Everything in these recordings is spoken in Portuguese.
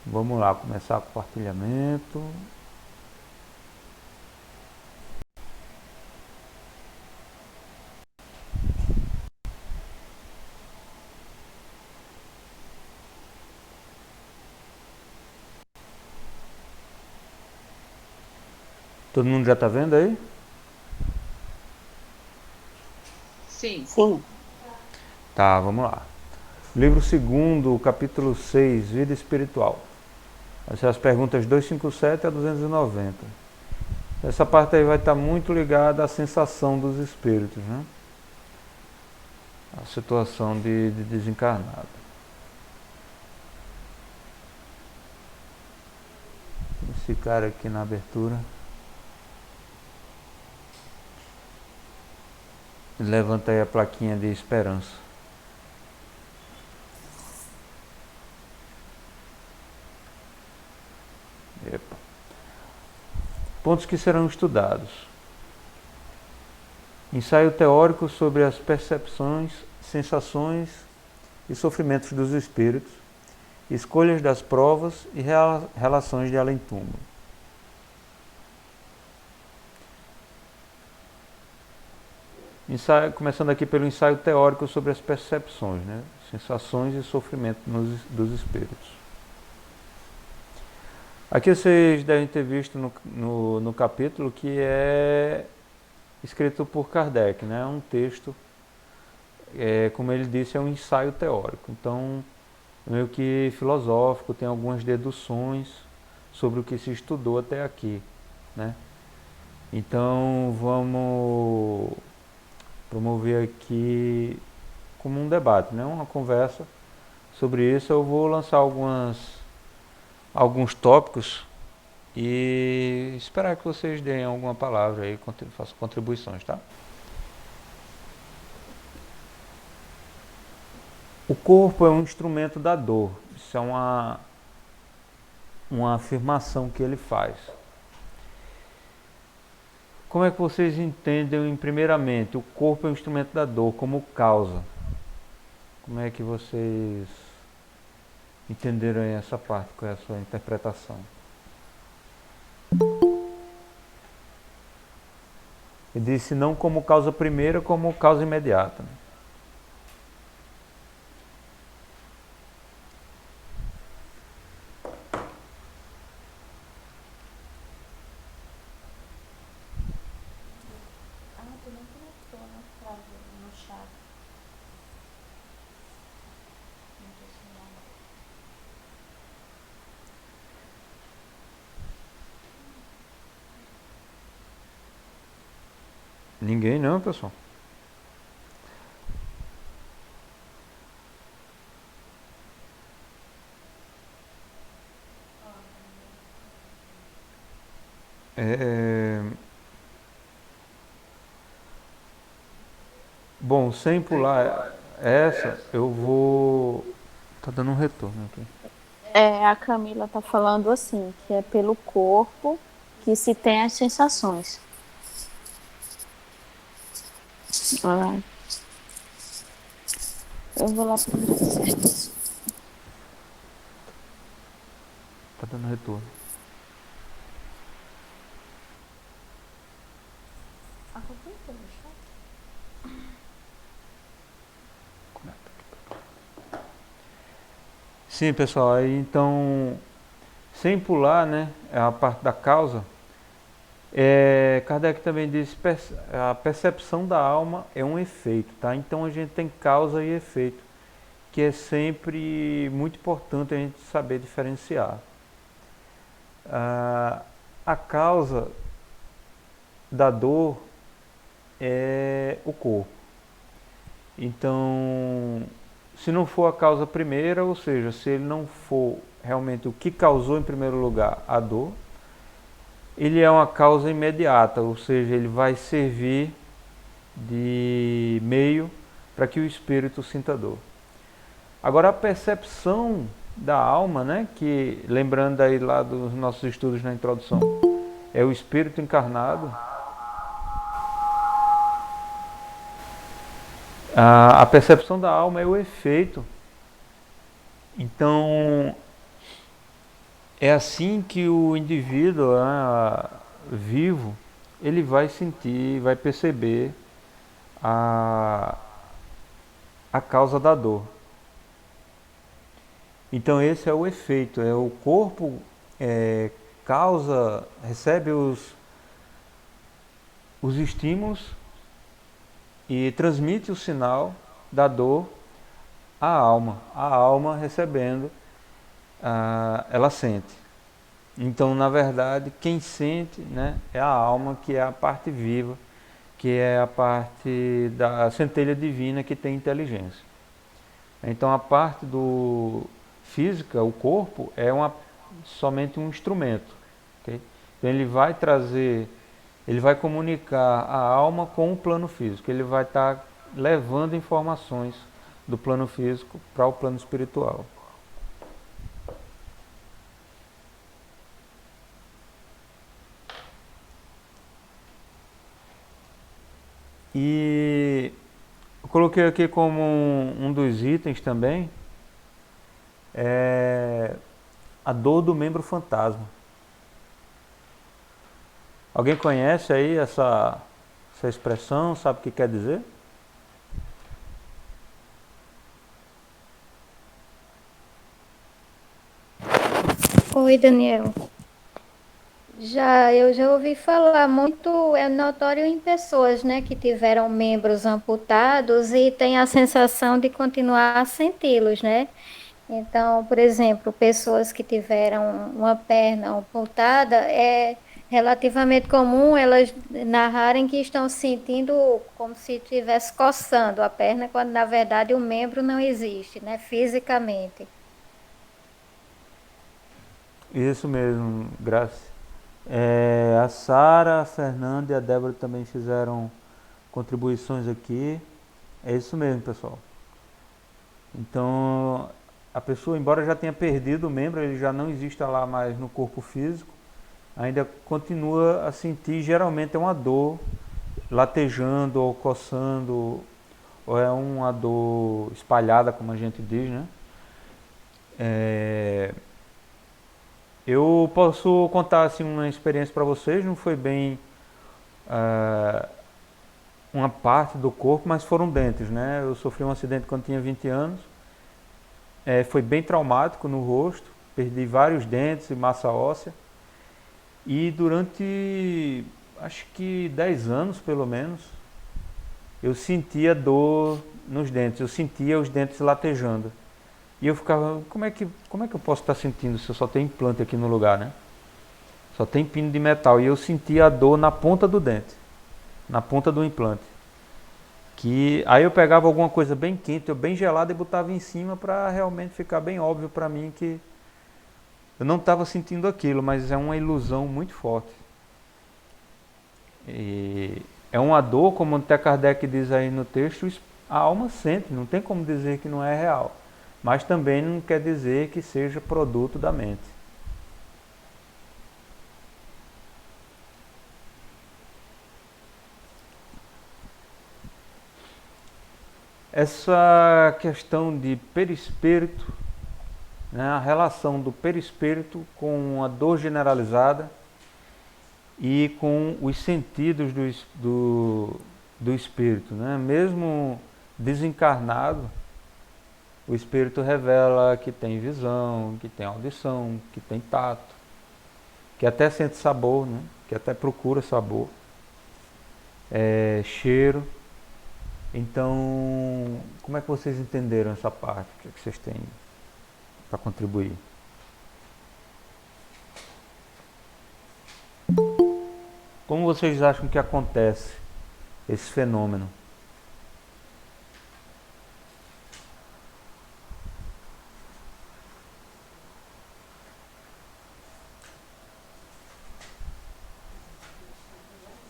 Vamos lá, começar o compartilhamento. Todo mundo já está vendo aí? Sim. Sim. Tá, vamos lá. Livro 2, capítulo 6, Vida Espiritual. Essas são as perguntas 257 a 290. Essa parte aí vai estar muito ligada à sensação dos espíritos, né? A situação de desencarnado. Esse cara aqui na abertura. Levanta aí a plaquinha de esperança. Epa. Pontos que serão estudados. Ensaio teórico sobre as percepções, sensações e sofrimentos dos espíritos, escolhas das provas e relações de além-túmulo. Começando aqui pelo ensaio teórico sobre as percepções, né? Sensações e sofrimentos dos espíritos. Aqui vocês devem ter visto no capítulo que é escrito por Kardec, né? Um texto, como ele disse, é um ensaio teórico. Então, meio que filosófico, tem algumas deduções sobre o que se estudou até aqui, né? Então, vamos promover aqui como um debate, né? Uma conversa sobre isso. Eu vou lançar alguns tópicos e esperar que vocês deem alguma palavra aí, façam contribuições, tá? O corpo é um instrumento da dor. Isso é uma afirmação que ele faz. Como é que vocês entendem, primeiramente, o corpo é um instrumento da dor como causa? Como é que vocês entenderam aí essa parte? Qual é a sua interpretação? Ele disse não como causa primeira, como causa imediata. Ah, tu não colocou na frase no chat. Não tô ensinando. Ninguém não, pessoal. É... Bom, sem pular essa, eu vou... Tá dando um retorno aqui. A Camila tá falando assim, que é pelo corpo que se tem as sensações. Ah, eu vou lá para certo. Tá dando retorno. Sim, pessoal, aí então, sem pular, né, a parte da causa, Kardec também diz a percepção da alma é um efeito, tá? Então a gente tem causa e efeito, que é sempre muito importante a gente saber diferenciar. A causa da dor é o corpo. Então, se não for a causa primeira, ou seja, se ele não for realmente o que causou em primeiro lugar a dor, ele é uma causa imediata, ou seja, ele vai servir de meio para que o espírito sinta dor. Agora a percepção da alma, né, que lembrando aí lá dos nossos estudos na introdução, é o espírito encarnado. A percepção da alma é o efeito. Então, É assim que o indivíduo, né, vivo, ele vai sentir, vai perceber a, a causa da dor. Então esse é o efeito, é o corpo causa, recebe os estímulos e transmite o sinal da dor à alma. A alma recebendo, ela sente. Então, na verdade, quem sente, né, é a alma, que é a parte viva, que é a parte da centelha divina que tem inteligência. Então, a parte do física, o corpo, é somente um instrumento. Okay? Então, ele vai trazer, ele vai comunicar a alma com o plano físico. Ele vai estar levando informações do plano físico para o plano espiritual. E eu coloquei aqui como um dos itens também a dor do membro fantasma. Alguém conhece aí essa expressão, sabe o que quer dizer? Oi, Daniel. Eu já ouvi falar muito, é notório em pessoas, né, que tiveram membros amputados e têm a sensação de continuar a senti-los, né? Então, por exemplo, pessoas que tiveram uma perna amputada, é relativamente comum elas narrarem que estão sentindo como se estivesse coçando a perna, quando na verdade o membro não existe, né, fisicamente. Isso mesmo, Graça. A Sara, a Fernanda e a Débora também fizeram contribuições aqui. É isso mesmo, pessoal. Então, a pessoa, embora já tenha perdido o membro, ele já não exista lá mais no corpo físico, ainda continua a sentir, geralmente é uma dor latejando ou coçando, ou é uma dor espalhada, como a gente diz, né? Eu posso contar assim uma experiência para vocês, não foi bem uma parte do corpo, mas foram dentes, né? Eu sofri um acidente quando tinha 20 anos, foi bem traumático no rosto, perdi vários dentes e massa óssea, e durante acho que 10 anos pelo menos, eu sentia dor nos dentes, eu sentia os dentes latejando. E eu ficava, como é que eu posso estar sentindo se eu só tenho implante aqui no lugar, né? Só tem pino de metal. E eu sentia a dor na ponta do dente, na ponta do implante. Que aí eu pegava alguma coisa bem quente, ou bem gelada e botava em cima para realmente ficar bem óbvio para mim que eu não estava sentindo aquilo, mas é uma ilusão muito forte. E é uma dor, como até Kardec diz aí no texto, a alma sente, não tem como dizer que não é real. Mas também não quer dizer que seja produto da mente. Essa questão de perispírito, né, a relação do perispírito com a dor generalizada e com os sentidos do espírito, né? Mesmo desencarnado, o espírito revela que tem visão, que tem audição, que tem tato, que até sente sabor, né? Que até procura sabor, cheiro. Então, como é que vocês entenderam essa parte? O que é que vocês têm para contribuir? Como vocês acham que acontece esse fenômeno?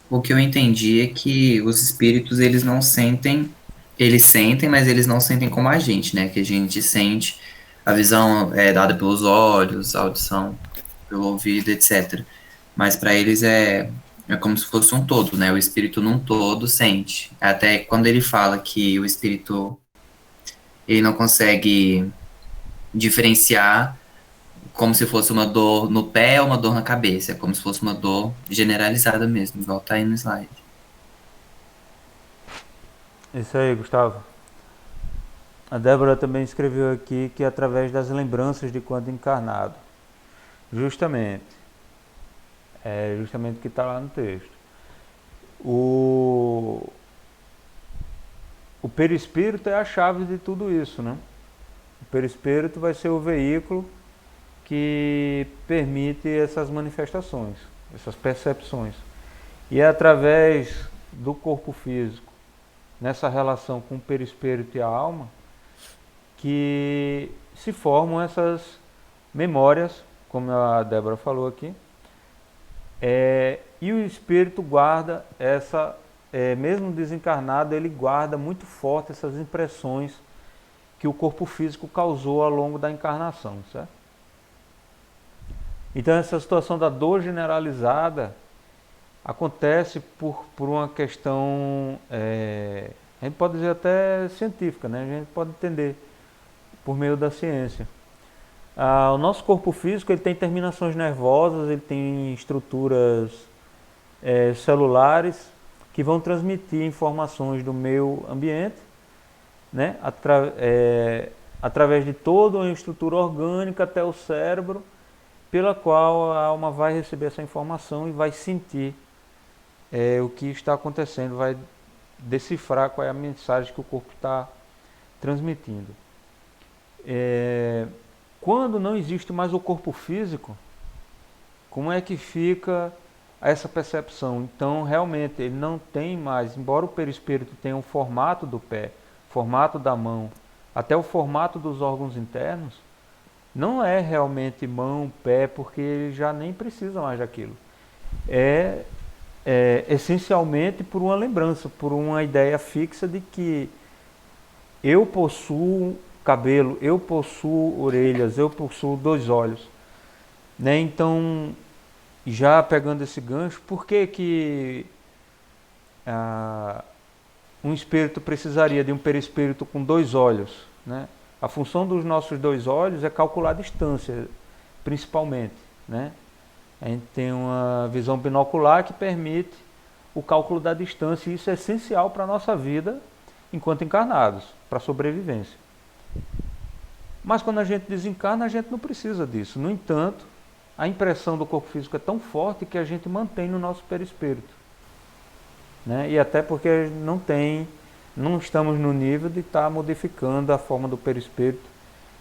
O que eu entendi é que os espíritos, eles não sentem, eles sentem, mas eles não sentem como a gente, né? Que a gente sente, a visão é dada pelos olhos, a audição pelo ouvido, etc. Mas para eles é como se fosse um todo, né? O espírito num todo sente. Até quando ele fala que o espírito ele não consegue diferenciar como se fosse uma dor no pé ou uma dor na cabeça. É como se fosse uma dor generalizada mesmo, igual tá aí no slide. Isso aí, Gustavo. A Débora também escreveu aqui que é através das lembranças de quando encarnado. Justamente. É justamente o que está lá no texto. O perispírito é a chave de tudo isso, né? O perispírito vai ser o veículo que permite essas manifestações, essas percepções. E é através do corpo físico, nessa relação com o perispírito e a alma, que se formam essas memórias, como a Débora falou aqui, e o espírito guarda mesmo desencarnado, ele guarda muito forte essas impressões que o corpo físico causou ao longo da encarnação, certo? Então essa situação da dor generalizada acontece por uma questão, a gente pode dizer até científica, né? A gente pode entender por meio da ciência. O nosso corpo físico ele tem terminações nervosas, ele tem estruturas celulares que vão transmitir informações do meio ambiente, né? Através de toda uma estrutura orgânica até o cérebro, pela qual a alma vai receber essa informação e vai sentir o que está acontecendo, vai decifrar qual é a mensagem que o corpo está transmitindo. Quando não existe mais o corpo físico, como é que fica essa percepção? Então, realmente, ele não tem mais, embora o perispírito tenha o formato do pé, formato da mão, até o formato dos órgãos internos, não é realmente mão, pé, porque ele já nem precisa mais daquilo. Essencialmente por uma lembrança, por uma ideia fixa de que eu possuo cabelo, eu possuo orelhas, eu possuo 2 olhos, né? Então, já pegando esse gancho, por que um espírito precisaria de um perispírito com 2 olhos, né? A função dos nossos 2 olhos é calcular a distância, principalmente, né? A gente tem uma visão binocular que permite o cálculo da distância, e isso é essencial para a nossa vida enquanto encarnados, para a sobrevivência. Mas quando a gente desencarna, a gente não precisa disso. No entanto, a impressão do corpo físico é tão forte que a gente mantém no nosso perispírito, né? E até porque não estamos no nível de estar modificando a forma do perispírito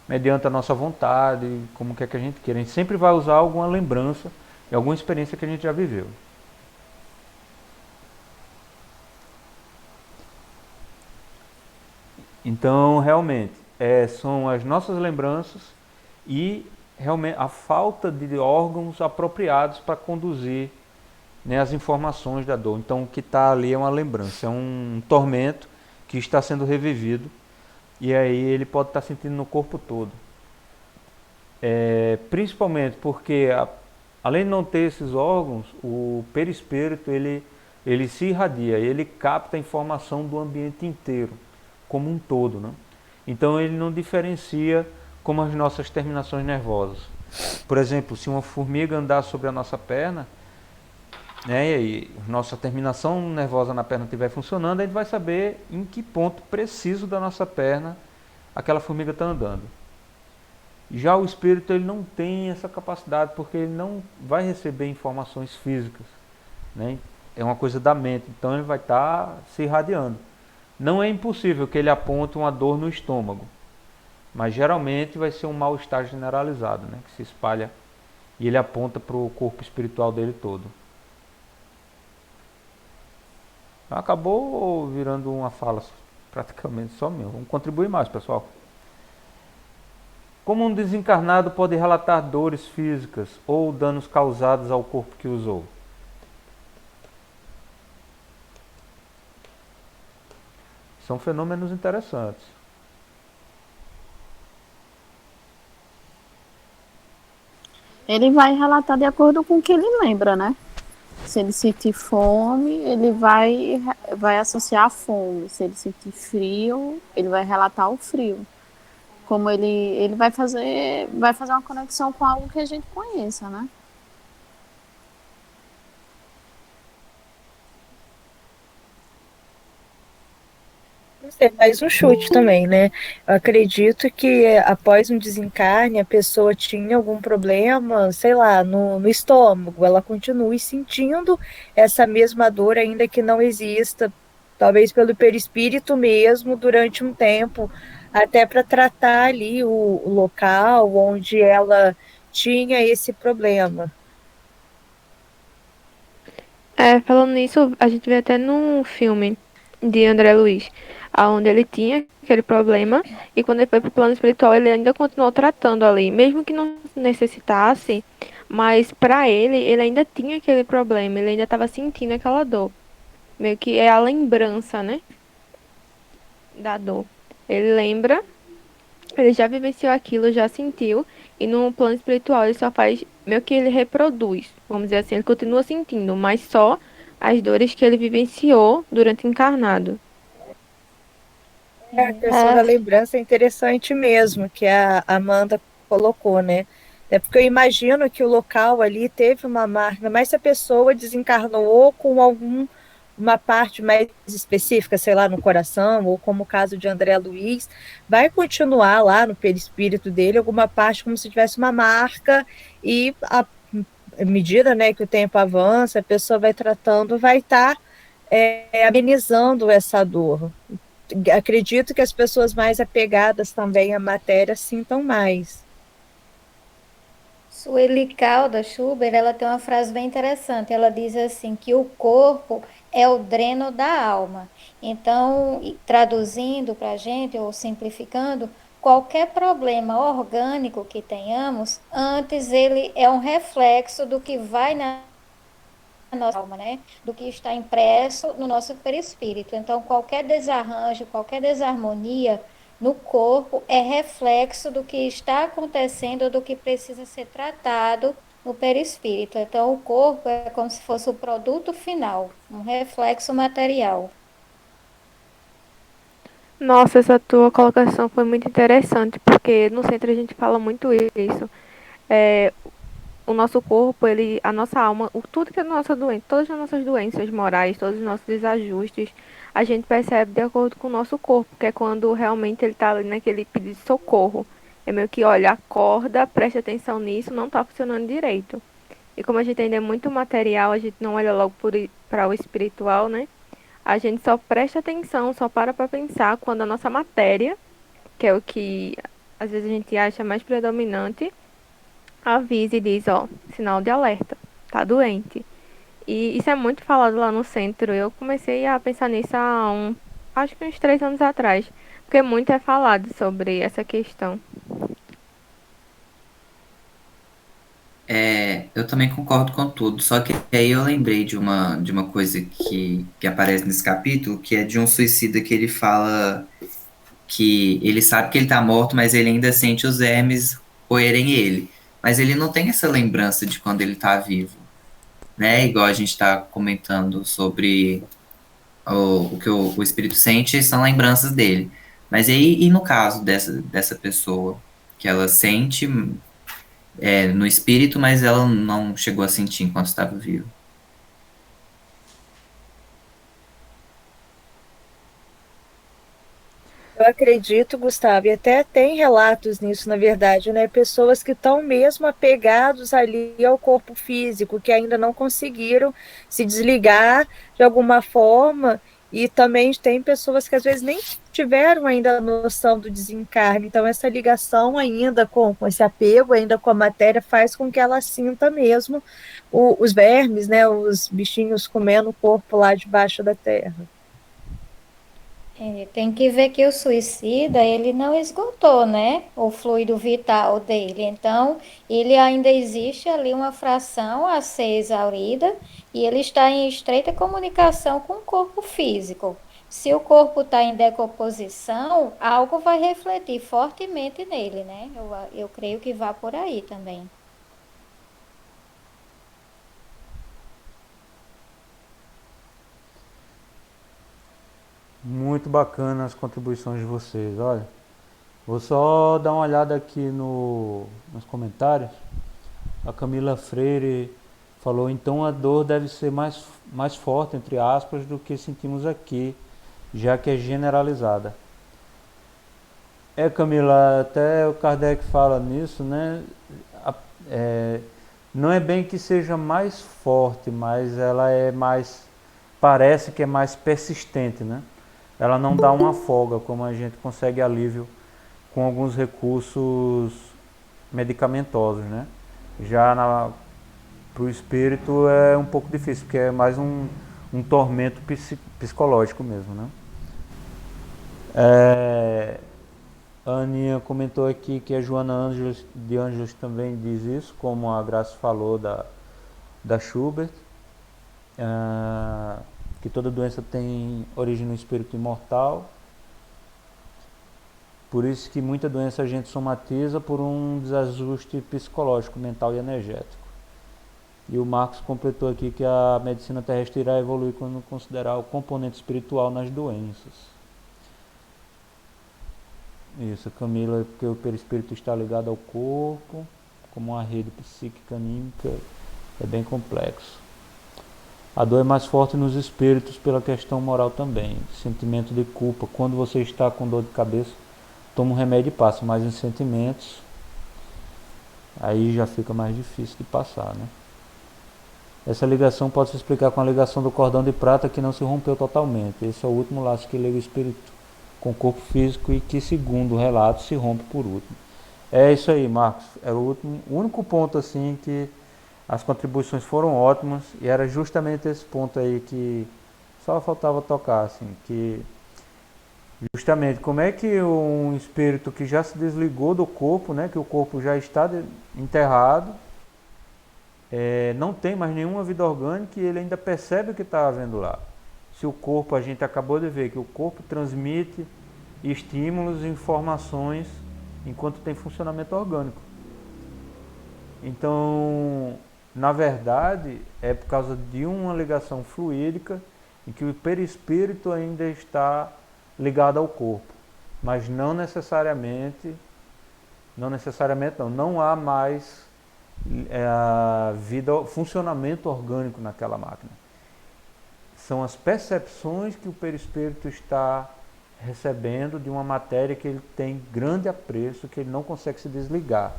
mediante a nossa vontade, como quer que a gente queira. A gente sempre vai usar alguma lembrança e alguma experiência que a gente já viveu. Então, realmente, são as nossas lembranças e realmente a falta de órgãos apropriados para conduzir, né, as informações da dor. Então, o que está ali é uma lembrança, é um tormento que está sendo revivido, e aí ele pode estar sentindo no corpo todo. Principalmente porque, além de não ter esses órgãos, o perispírito ele se irradia, ele capta a informação do ambiente inteiro, como um todo, né? Então ele não diferencia como as nossas terminações nervosas. Por exemplo, se uma formiga andar sobre a nossa perna, né, e nossa terminação nervosa na perna estiver funcionando, a gente vai saber em que ponto preciso da nossa perna aquela formiga está andando. Já o espírito ele não tem essa capacidade, porque ele não vai receber informações físicas, né? É uma coisa da mente, então ele vai estar se irradiando. Não é impossível que ele aponte uma dor no estômago, mas geralmente vai ser um mal-estar generalizado, né, que se espalha e ele aponta para o corpo espiritual dele todo. Acabou virando uma fala praticamente só minha. Vamos contribuir mais, pessoal. Como um desencarnado pode relatar dores físicas ou danos causados ao corpo que usou? São fenômenos interessantes. Ele vai relatar de acordo com o que ele lembra, né? Se ele sentir fome, ele vai associar a fome. Se ele sentir frio, ele vai relatar o frio. Como ele vai fazer uma conexão com algo que a gente conheça, né? Você faz um chute também, né? Eu acredito que após um desencarne a pessoa tinha algum problema, sei lá, no estômago. Ela continue sentindo essa mesma dor, ainda que não exista, talvez pelo perispírito mesmo, durante um tempo, até para tratar ali o local onde ela tinha esse problema. Falando nisso, a gente vê até num filme de André Luiz, onde ele tinha aquele problema e quando ele foi pro plano espiritual, ele ainda continuou tratando ali, mesmo que não necessitasse, mas para ele ainda tinha aquele problema, ele ainda estava sentindo aquela dor. Meio que é a lembrança, né, da dor. Ele lembra, ele já vivenciou aquilo, já sentiu, e no plano espiritual ele só faz, meio que ele reproduz, vamos dizer assim, ele continua sentindo, mas só as dores que ele vivenciou durante o encarnado. A questão da lembrança é interessante mesmo, que a Amanda colocou, né? É porque eu imagino que o local ali teve uma marca, mas se a pessoa desencarnou com uma parte mais específica, sei lá, no coração, ou como o caso de André Luiz, vai continuar lá no perispírito dele alguma parte como se tivesse uma marca, e à medida, né, que o tempo avança, a pessoa vai tratando, vai estar amenizando essa dor. Acredito que as pessoas mais apegadas também à matéria sintam mais. Sueli Calda Schubert, ela tem uma frase bem interessante. Ela diz assim que o corpo é o dreno da alma. Então, traduzindo para a gente ou simplificando, qualquer problema orgânico que tenhamos, antes ele é um reflexo do que vai na nossa alma, né? Do que está impresso no nosso perispírito. Então, qualquer desarranjo, qualquer desarmonia no corpo é reflexo do que está acontecendo, do que precisa ser tratado no perispírito. Então, o corpo é como se fosse o produto final, um reflexo material. Nossa, essa tua colocação foi muito interessante, porque no centro a gente fala muito isso. É, o nosso corpo, ele, a nossa alma, tudo que é nossa doença, todas as nossas doenças morais, todos os nossos desajustes, a gente percebe de acordo com o nosso corpo, que é quando realmente ele está ali naquele pedido de socorro. É meio que, olha, acorda, preste atenção nisso, não está funcionando direito. E como a gente ainda é muito material, a gente não olha logo para o espiritual, né? A gente só presta atenção, só para pensar quando a nossa matéria, que é o que às vezes a gente acha mais predominante, avisa e diz, ó, sinal de alerta, tá doente. E isso é muito falado lá no centro. Eu comecei a pensar nisso acho que uns 3 anos atrás, porque muito é falado sobre essa questão. Eu também concordo com tudo, só que aí eu lembrei de uma coisa que aparece nesse capítulo, que é de um suicida que ele fala que ele sabe que ele tá morto, mas ele ainda sente os vermes roerem ele. Mas ele não tem essa lembrança de quando ele tá vivo, né? Igual a gente tá comentando sobre o que o espírito sente, são lembranças dele. Mas aí, e no caso dessa pessoa, que ela sente no espírito, mas ela não chegou a sentir enquanto estava viva? Eu acredito, Gustavo, e até tem relatos nisso, na verdade, né? Pessoas que estão mesmo apegados ali ao corpo físico, que ainda não conseguiram se desligar de alguma forma, e também tem pessoas que às vezes nem tiveram ainda a noção do desencarne, então essa ligação ainda com esse apego ainda com a matéria faz com que ela sinta mesmo os vermes, né? Os bichinhos comendo o corpo lá debaixo da terra. Tem que ver que o suicida, ele não esgotou, né, o fluido vital dele. Então, ele ainda existe ali uma fração a ser exaurida e ele está em estreita comunicação com o corpo físico. Se o corpo está em decomposição, algo vai refletir fortemente nele, né? Eu creio que vá por aí também. Muito bacana as contribuições de vocês, olha. Vou só dar uma olhada aqui nos comentários. A Camila Freire falou, então a dor deve ser mais forte, entre aspas, do que sentimos aqui, já que é generalizada. Camila, até o Kardec fala nisso, né? Não é bem que seja mais forte, mas ela é mais, parece que é mais persistente, né? Ela não dá uma folga, como a gente consegue alívio com alguns recursos medicamentosos, né? Já para o espírito é um pouco difícil, porque é mais um tormento psicológico mesmo, né? A Aninha comentou aqui que a Joana de Ângeles também diz isso, como a Graça falou da Schubert, que toda doença tem origem no espírito imortal. Por isso que muita doença a gente somatiza por um desajuste psicológico, mental e energético. E o Marcos completou aqui que a medicina terrestre irá evoluir quando considerar o componente espiritual nas doenças. Isso, Camila, porque o perispírito está ligado ao corpo, como uma rede psíquica anímica, é bem complexo. A dor é mais forte nos espíritos pela questão moral também, sentimento de culpa. Quando você está com dor de cabeça, toma um remédio e passa, mas em sentimentos, aí já fica mais difícil de passar, né? Essa ligação pode se explicar com a ligação do cordão de prata que não se rompeu totalmente. Esse é o último laço que liga o espírito com o corpo físico e que, segundo o relato, se rompe por último. É isso aí, Marcos. Era o único ponto assim que as contribuições foram ótimas e era justamente esse ponto aí que só faltava tocar, assim, que justamente como é que um espírito que já se desligou do corpo, né, que o corpo já está enterrado, não tem mais nenhuma vida orgânica e ele ainda percebe o que está havendo lá. Se o corpo, a gente acabou de ver que o corpo transmite estímulos e informações enquanto tem funcionamento orgânico. Então, na verdade, é por causa de uma ligação fluídica em que o perispírito ainda está ligado ao corpo, mas não há mais funcionamento orgânico naquela máquina. São as percepções que o perispírito está recebendo de uma matéria que ele tem grande apreço, que ele não consegue se desligar.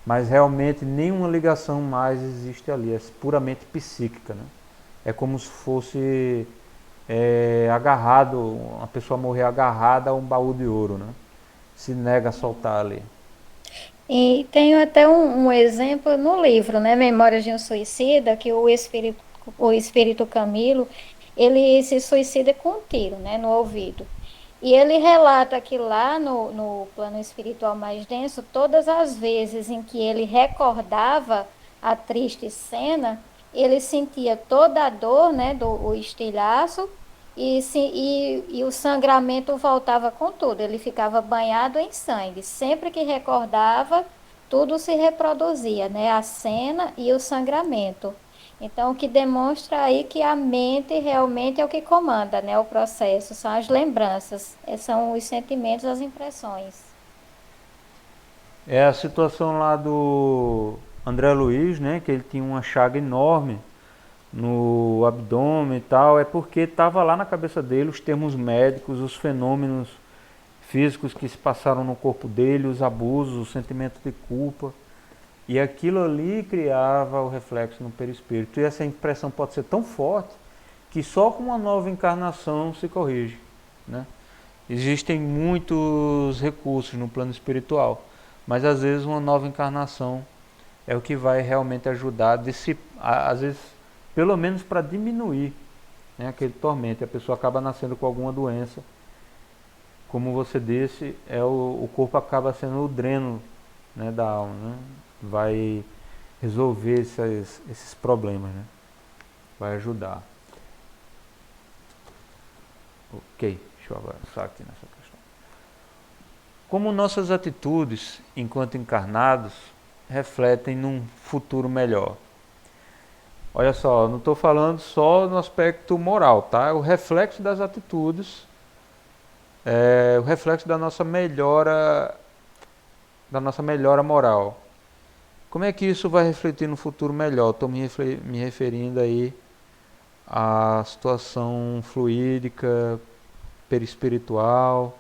Mas realmente nenhuma ligação mais existe ali, é puramente psíquica, né? É como se fosse agarrado, uma pessoa morrer agarrada a um baú de ouro, né? Se nega a soltar ali. E tenho até um exemplo no livro, né, Memórias de um Suicida, que o espírito Camilo, ele se suicida com um tiro, né, no ouvido. E ele relata que lá no plano espiritual mais denso, todas as vezes em que ele recordava a triste cena, ele sentia toda a dor, né, o estilhaço, e o sangramento voltava com tudo, ele ficava banhado em sangue. Sempre que recordava, tudo se reproduzia, né, a cena e o sangramento. Então, o que demonstra aí que a mente realmente é o que comanda, né, o processo, são as lembranças, são os sentimentos, as impressões. É a situação lá do André Luiz, né, que ele tinha uma chaga enorme no abdômen e tal, é porque estava lá na cabeça dele os termos médicos, os fenômenos físicos que se passaram no corpo dele, os abusos, o sentimento de culpa. E aquilo ali criava o reflexo no perispírito. E essa impressão pode ser tão forte que só com uma nova encarnação se corrige, né? Existem muitos recursos no plano espiritual, mas às vezes uma nova encarnação é o que vai realmente ajudar, às vezes, pelo menos para diminuir, né, aquele tormento. A pessoa acaba nascendo com alguma doença. Como você disse, o corpo acaba sendo o dreno, né, da alma, né? Vai resolver esses problemas, né? Vai ajudar. Ok, deixa eu avançar aqui nessa questão. Como nossas atitudes, enquanto encarnados, refletem num futuro melhor. Olha só, não estou falando só no aspecto moral, tá? É o reflexo das atitudes é o reflexo da nossa melhora moral. Como é que isso vai refletir no futuro melhor? Estou me referindo aí à situação fluídica, perispiritual,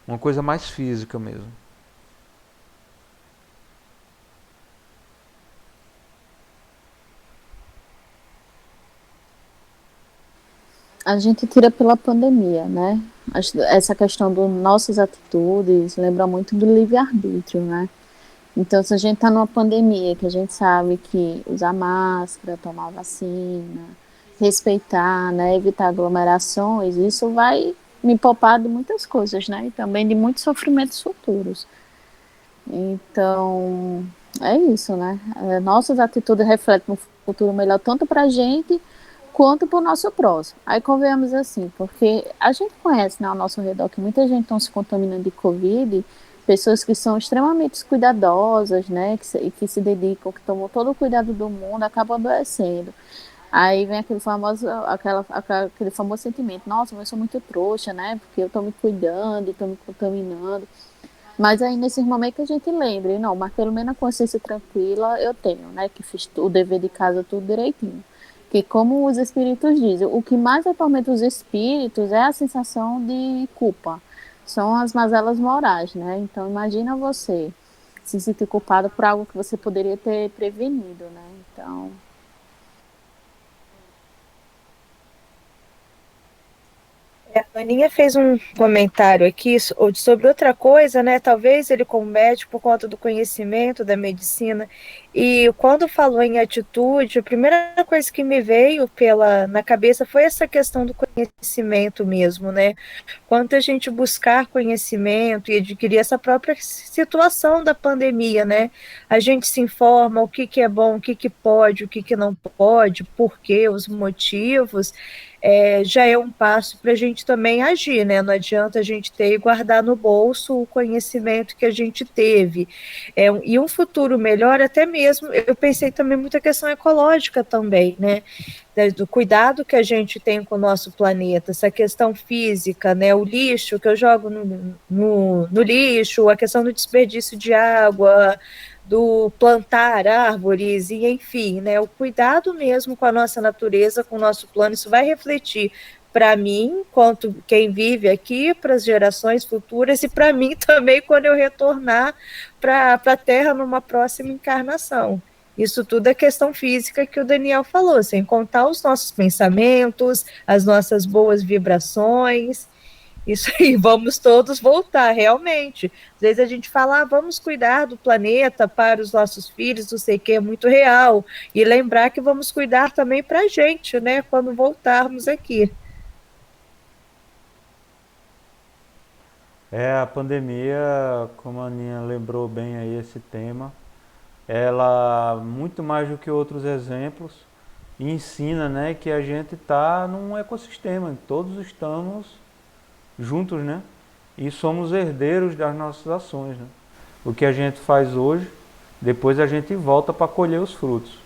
uma coisa mais física mesmo. A gente tira pela pandemia, né? Essa questão das nossas atitudes lembra muito do livre-arbítrio, né? Então, se a gente está numa pandemia, que a gente sabe que usar máscara, tomar vacina, respeitar, né, evitar aglomerações, isso vai me poupar de muitas coisas, né? E também de muitos sofrimentos futuros. Então, é isso, né? Nossas atitudes refletem um futuro melhor tanto para a gente quanto para o nosso próximo. Aí convenhamos assim, porque a gente conhece, né, ao nosso redor que muita gente está se contaminando de Covid, pessoas que são extremamente cuidadosas, né, que se dedicam, que tomam todo o cuidado do mundo, acabam adoecendo. Aí vem aquele famoso sentimento, nossa, mas eu sou muito trouxa, né, porque eu estou me cuidando, estou me contaminando. Mas aí nesses momentos que a gente lembre, não, mas pelo menos a consciência tranquila eu tenho, né, que fiz o dever de casa tudo direitinho. Que como os espíritos dizem, o que mais atormenta os espíritos é a sensação de culpa. São as mazelas morais, né? Então imagina você se sentir culpado por algo que você poderia ter prevenido, né? Então, A Aninha fez um comentário aqui sobre outra coisa, né? Talvez ele, como médico, por conta do conhecimento da medicina, e quando falou em atitude, a primeira coisa que me veio na cabeça foi essa questão do conhecimento mesmo, né? Quanto a gente buscar conhecimento e adquirir essa própria situação da pandemia, né? A gente se informa o que é bom, o que pode, o que não pode, por quê, os motivos. Já é um passo para a gente também agir, né? Não adianta a gente ter e guardar no bolso o conhecimento que a gente teve. E um futuro melhor, até mesmo, eu pensei também muita questão ecológica também, né? Do cuidado que a gente tem com o nosso planeta, essa questão física, né? O lixo que eu jogo no lixo, a questão do desperdício de água, do plantar árvores, e enfim, né, o cuidado mesmo com a nossa natureza, com o nosso plano, isso vai refletir para mim, quanto quem vive aqui, para as gerações futuras, e para mim também quando eu retornar para a Terra numa próxima encarnação. Isso tudo é questão física que o Daniel falou, sem contar os nossos pensamentos, as nossas boas vibrações. Isso aí, vamos todos voltar, realmente. Às vezes a gente fala, vamos cuidar do planeta para os nossos filhos, não sei o que, é muito real. E lembrar que vamos cuidar também para a gente, né, quando voltarmos aqui. A pandemia, como a Aninha lembrou bem aí esse tema, ela, muito mais do que outros exemplos, ensina, né, que a gente está num ecossistema, todos estamos juntos, né? E somos herdeiros das nossas ações, né? O que a gente faz hoje, depois a gente volta para colher os frutos.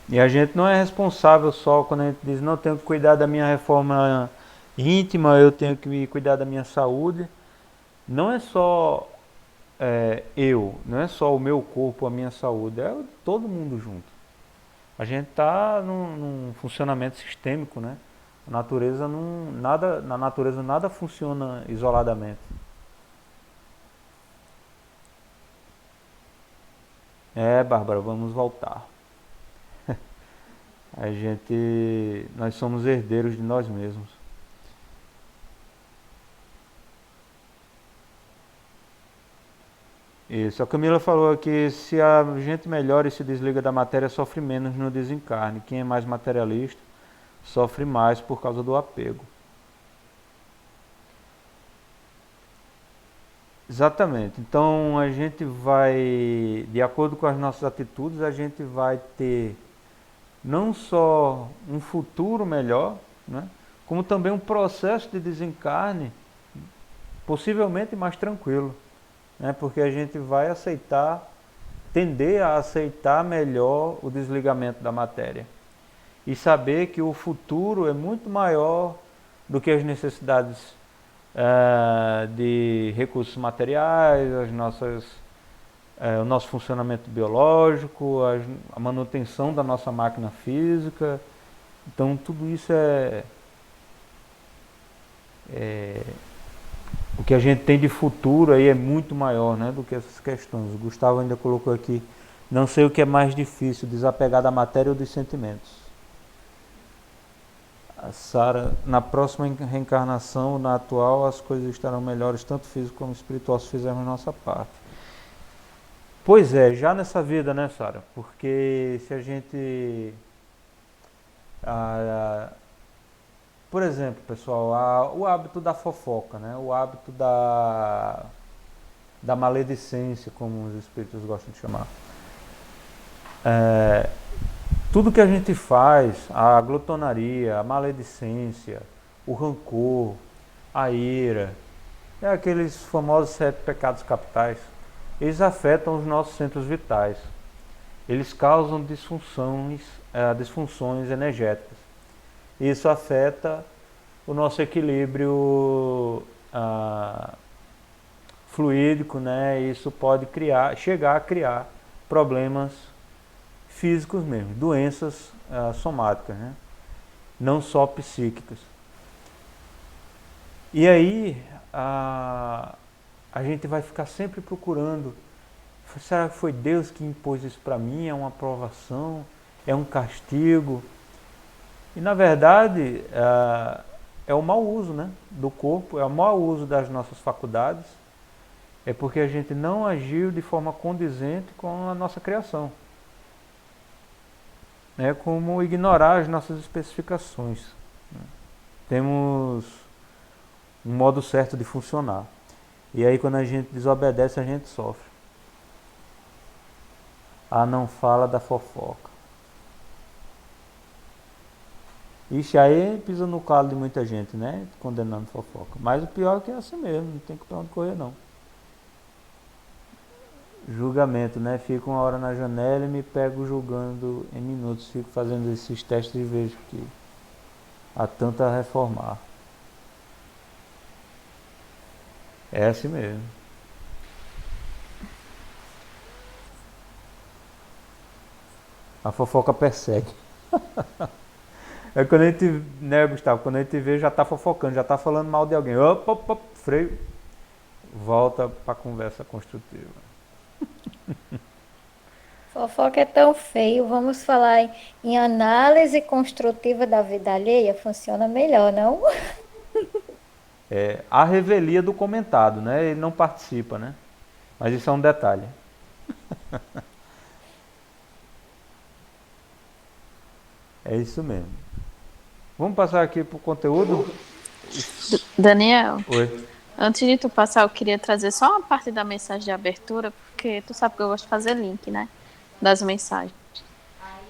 E a gente não é responsável só quando a gente diz, não, eu tenho que cuidar da minha reforma íntima, eu tenho que cuidar da minha saúde. Não é só não é só o meu corpo, a minha saúde, é todo mundo junto. A gente está num funcionamento sistêmico, né? Na natureza nada funciona isoladamente. Bárbara, vamos voltar. Nós somos herdeiros de nós mesmos. Isso, a Camila falou que se a gente melhora e se desliga da matéria, sofre menos no desencarne. Quem é mais materialista sofre mais por causa do apego. Exatamente. Então a gente vai, de acordo com as nossas atitudes, a gente vai ter não só um futuro melhor, né, como também um processo de desencarne possivelmente mais tranquilo, né, porque a gente vai tender a aceitar melhor o desligamento da matéria. e saber que o futuro é muito maior do que as necessidades de recursos materiais, o nosso funcionamento biológico, a manutenção da nossa máquina física. Então tudo isso o que a gente tem de futuro aí é muito maior, né, do que essas questões. O Gustavo ainda colocou aqui, não sei o que é mais difícil, desapegar da matéria ou dos sentimentos. A Sara, na próxima reencarnação, na atual, as coisas estarão melhores, tanto físico como espiritual, se fizermos nossa parte. Pois é, já nessa vida, né, Sara? Porque se a gente... por exemplo, pessoal, o hábito da fofoca, né? O hábito da maledicência, como os espíritos gostam de chamar. Tudo que a gente faz, a glutonaria, a maledicência, o rancor, a ira, aqueles famosos 7 pecados capitais, eles afetam os nossos centros vitais. Eles causam disfunções energéticas. Isso afeta o nosso equilíbrio fluídico, né? Isso pode chegar a criar problemas físicos mesmo, doenças somáticas, né? Não só psíquicas. E aí a gente vai ficar sempre procurando, será que foi Deus que impôs isso para mim? É uma provação? É um castigo? E na verdade é o mau uso, né, do corpo, é o mau uso das nossas faculdades, é porque a gente não agiu de forma condizente com a nossa criação. É como ignorar as nossas especificações. Temos um modo certo de funcionar. E aí quando a gente desobedece, a gente sofre. Não fala da fofoca. Ixi, aí pisa no calo de muita gente, né? Condenando fofoca. Mas o pior é que é assim mesmo, não tem pra onde correr não. Julgamento, né? Fico uma hora na janela e me pego julgando em minutos. Fico fazendo esses testes e vejo que há tanto a reformar. É assim mesmo. A fofoca persegue. É quando a gente, né, Gustavo? Quando a gente vê, já tá fofocando, já tá falando mal de alguém. Opa, freio. Volta pra conversa construtiva. Fofoca é tão feio. Vamos falar em análise construtiva da vida alheia. Funciona melhor, não? A revelia do comentado, né? Ele não participa, né? Mas isso é um detalhe. É isso mesmo. Vamos passar aqui pro conteúdo? Daniel, Oi. antes de tu passar, eu queria trazer só uma parte da mensagem de abertura, porque tu sabe que eu gosto de fazer link, né? Das mensagens.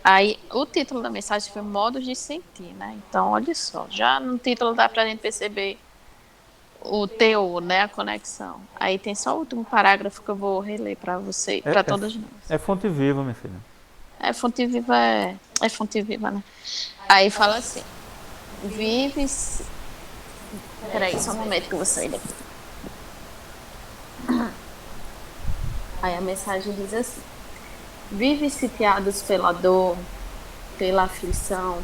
Aí, o título da mensagem foi Modos de Sentir, né? Então, olha só, já no título dá pra gente perceber o teor, né? A conexão. Aí tem só o último parágrafo que eu vou reler pra você, pra todas nós. É fonte viva, minha filha. Fonte viva é fonte viva, né? Aí fala assim: vive-se. Peraí, só um momento que eu vou sair daqui. Aí a mensagem diz assim: vive sitiados pela dor, pela aflição,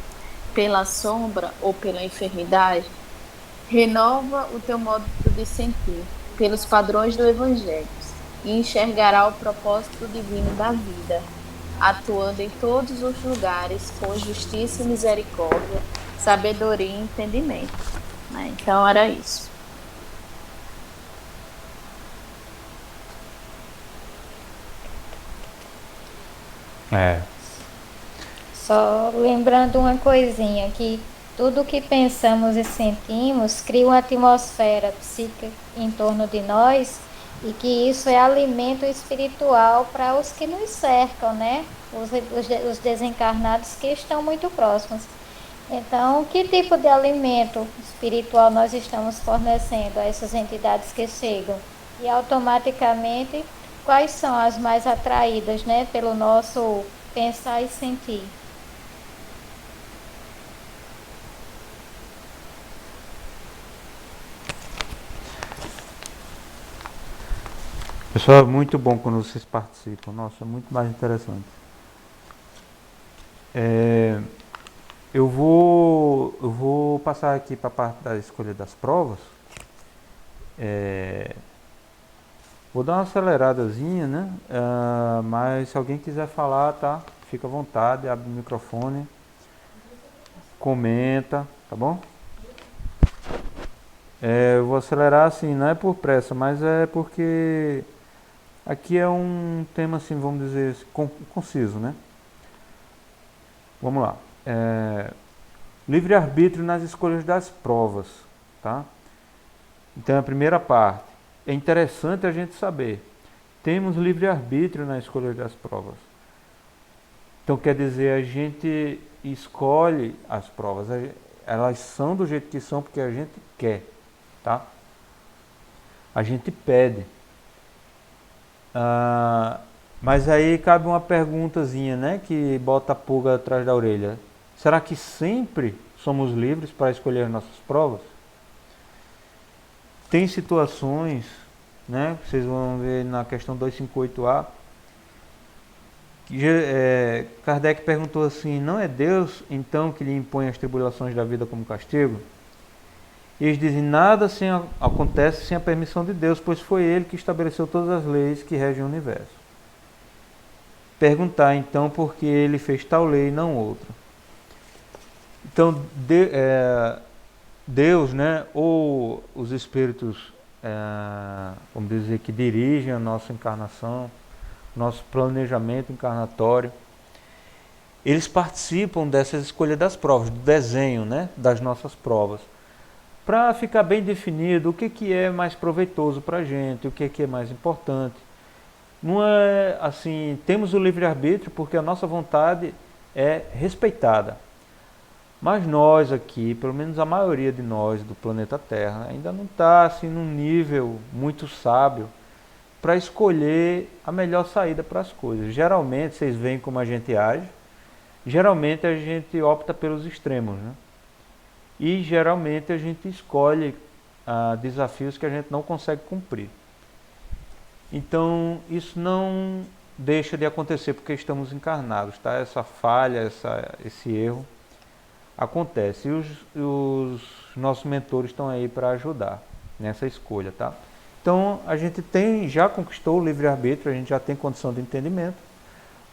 pela sombra ou pela enfermidade, renova o teu modo de sentir pelos padrões do Evangelho e enxergará o propósito divino da vida, atuando em todos os lugares com justiça e misericórdia, sabedoria e entendimento. Então era isso. Só lembrando uma coisinha, que tudo que pensamos e sentimos cria uma atmosfera psíquica em torno de nós e que isso é alimento espiritual para os que nos cercam, né? Os desencarnados que estão muito próximos. Então, que tipo de alimento espiritual nós estamos fornecendo a essas entidades que chegam? E automaticamente, quais são as mais atraídas, né, pelo nosso pensar e sentir? Pessoal, é muito bom quando vocês participam. Nossa, é muito mais interessante. É, eu vou passar aqui para a parte da escolha das provas. É, vou dar uma aceleradazinha, né? Mas se alguém quiser falar, tá? Fica à vontade, abre o microfone, comenta, tá bom? Eu vou acelerar assim, não é por pressa, mas é porque aqui é um tema assim, vamos dizer, conciso, né? Vamos lá. Livre-arbítrio nas escolhas das provas, tá? Então, a primeira parte. É interessante a gente saber. Temos livre-arbítrio na escolha das provas. Então, quer dizer, a gente escolhe as provas. Elas são do jeito que são porque a gente quer, tá? A gente pede. Mas aí cabe uma perguntazinha, né? Que bota a pulga atrás da orelha. Será que sempre somos livres para escolher nossas provas? Tem situações, né? Vocês vão ver na questão 258A, que Kardec perguntou assim: não é Deus então que lhe impõe as tribulações da vida como castigo? E eles dizem: nada acontece sem a permissão de Deus, pois foi Ele que estabeleceu todas as leis que regem o universo. Perguntar então por que Ele fez tal lei e não outra. Então, Deus, né, ou os espíritos, vamos dizer, que dirigem a nossa encarnação, nosso planejamento encarnatório, eles participam dessa escolha das provas, do desenho, né, das nossas provas, para ficar bem definido o que é mais proveitoso para a gente, o que é mais importante. Não é assim, temos o livre-arbítrio porque a nossa vontade é respeitada. Mas nós aqui, pelo menos a maioria de nós do planeta Terra, ainda não está assim, num nível muito sábio para escolher a melhor saída para as coisas. Geralmente, vocês veem como a gente age, geralmente a gente opta pelos extremos, né? E geralmente a gente escolhe desafios que a gente não consegue cumprir. Então, isso não deixa de acontecer porque estamos encarnados, tá? Essa falha, esse erro acontece. E os nossos mentores estão aí para ajudar nessa escolha, tá? Então, a gente já conquistou o livre-arbítrio, a gente já tem condição de entendimento,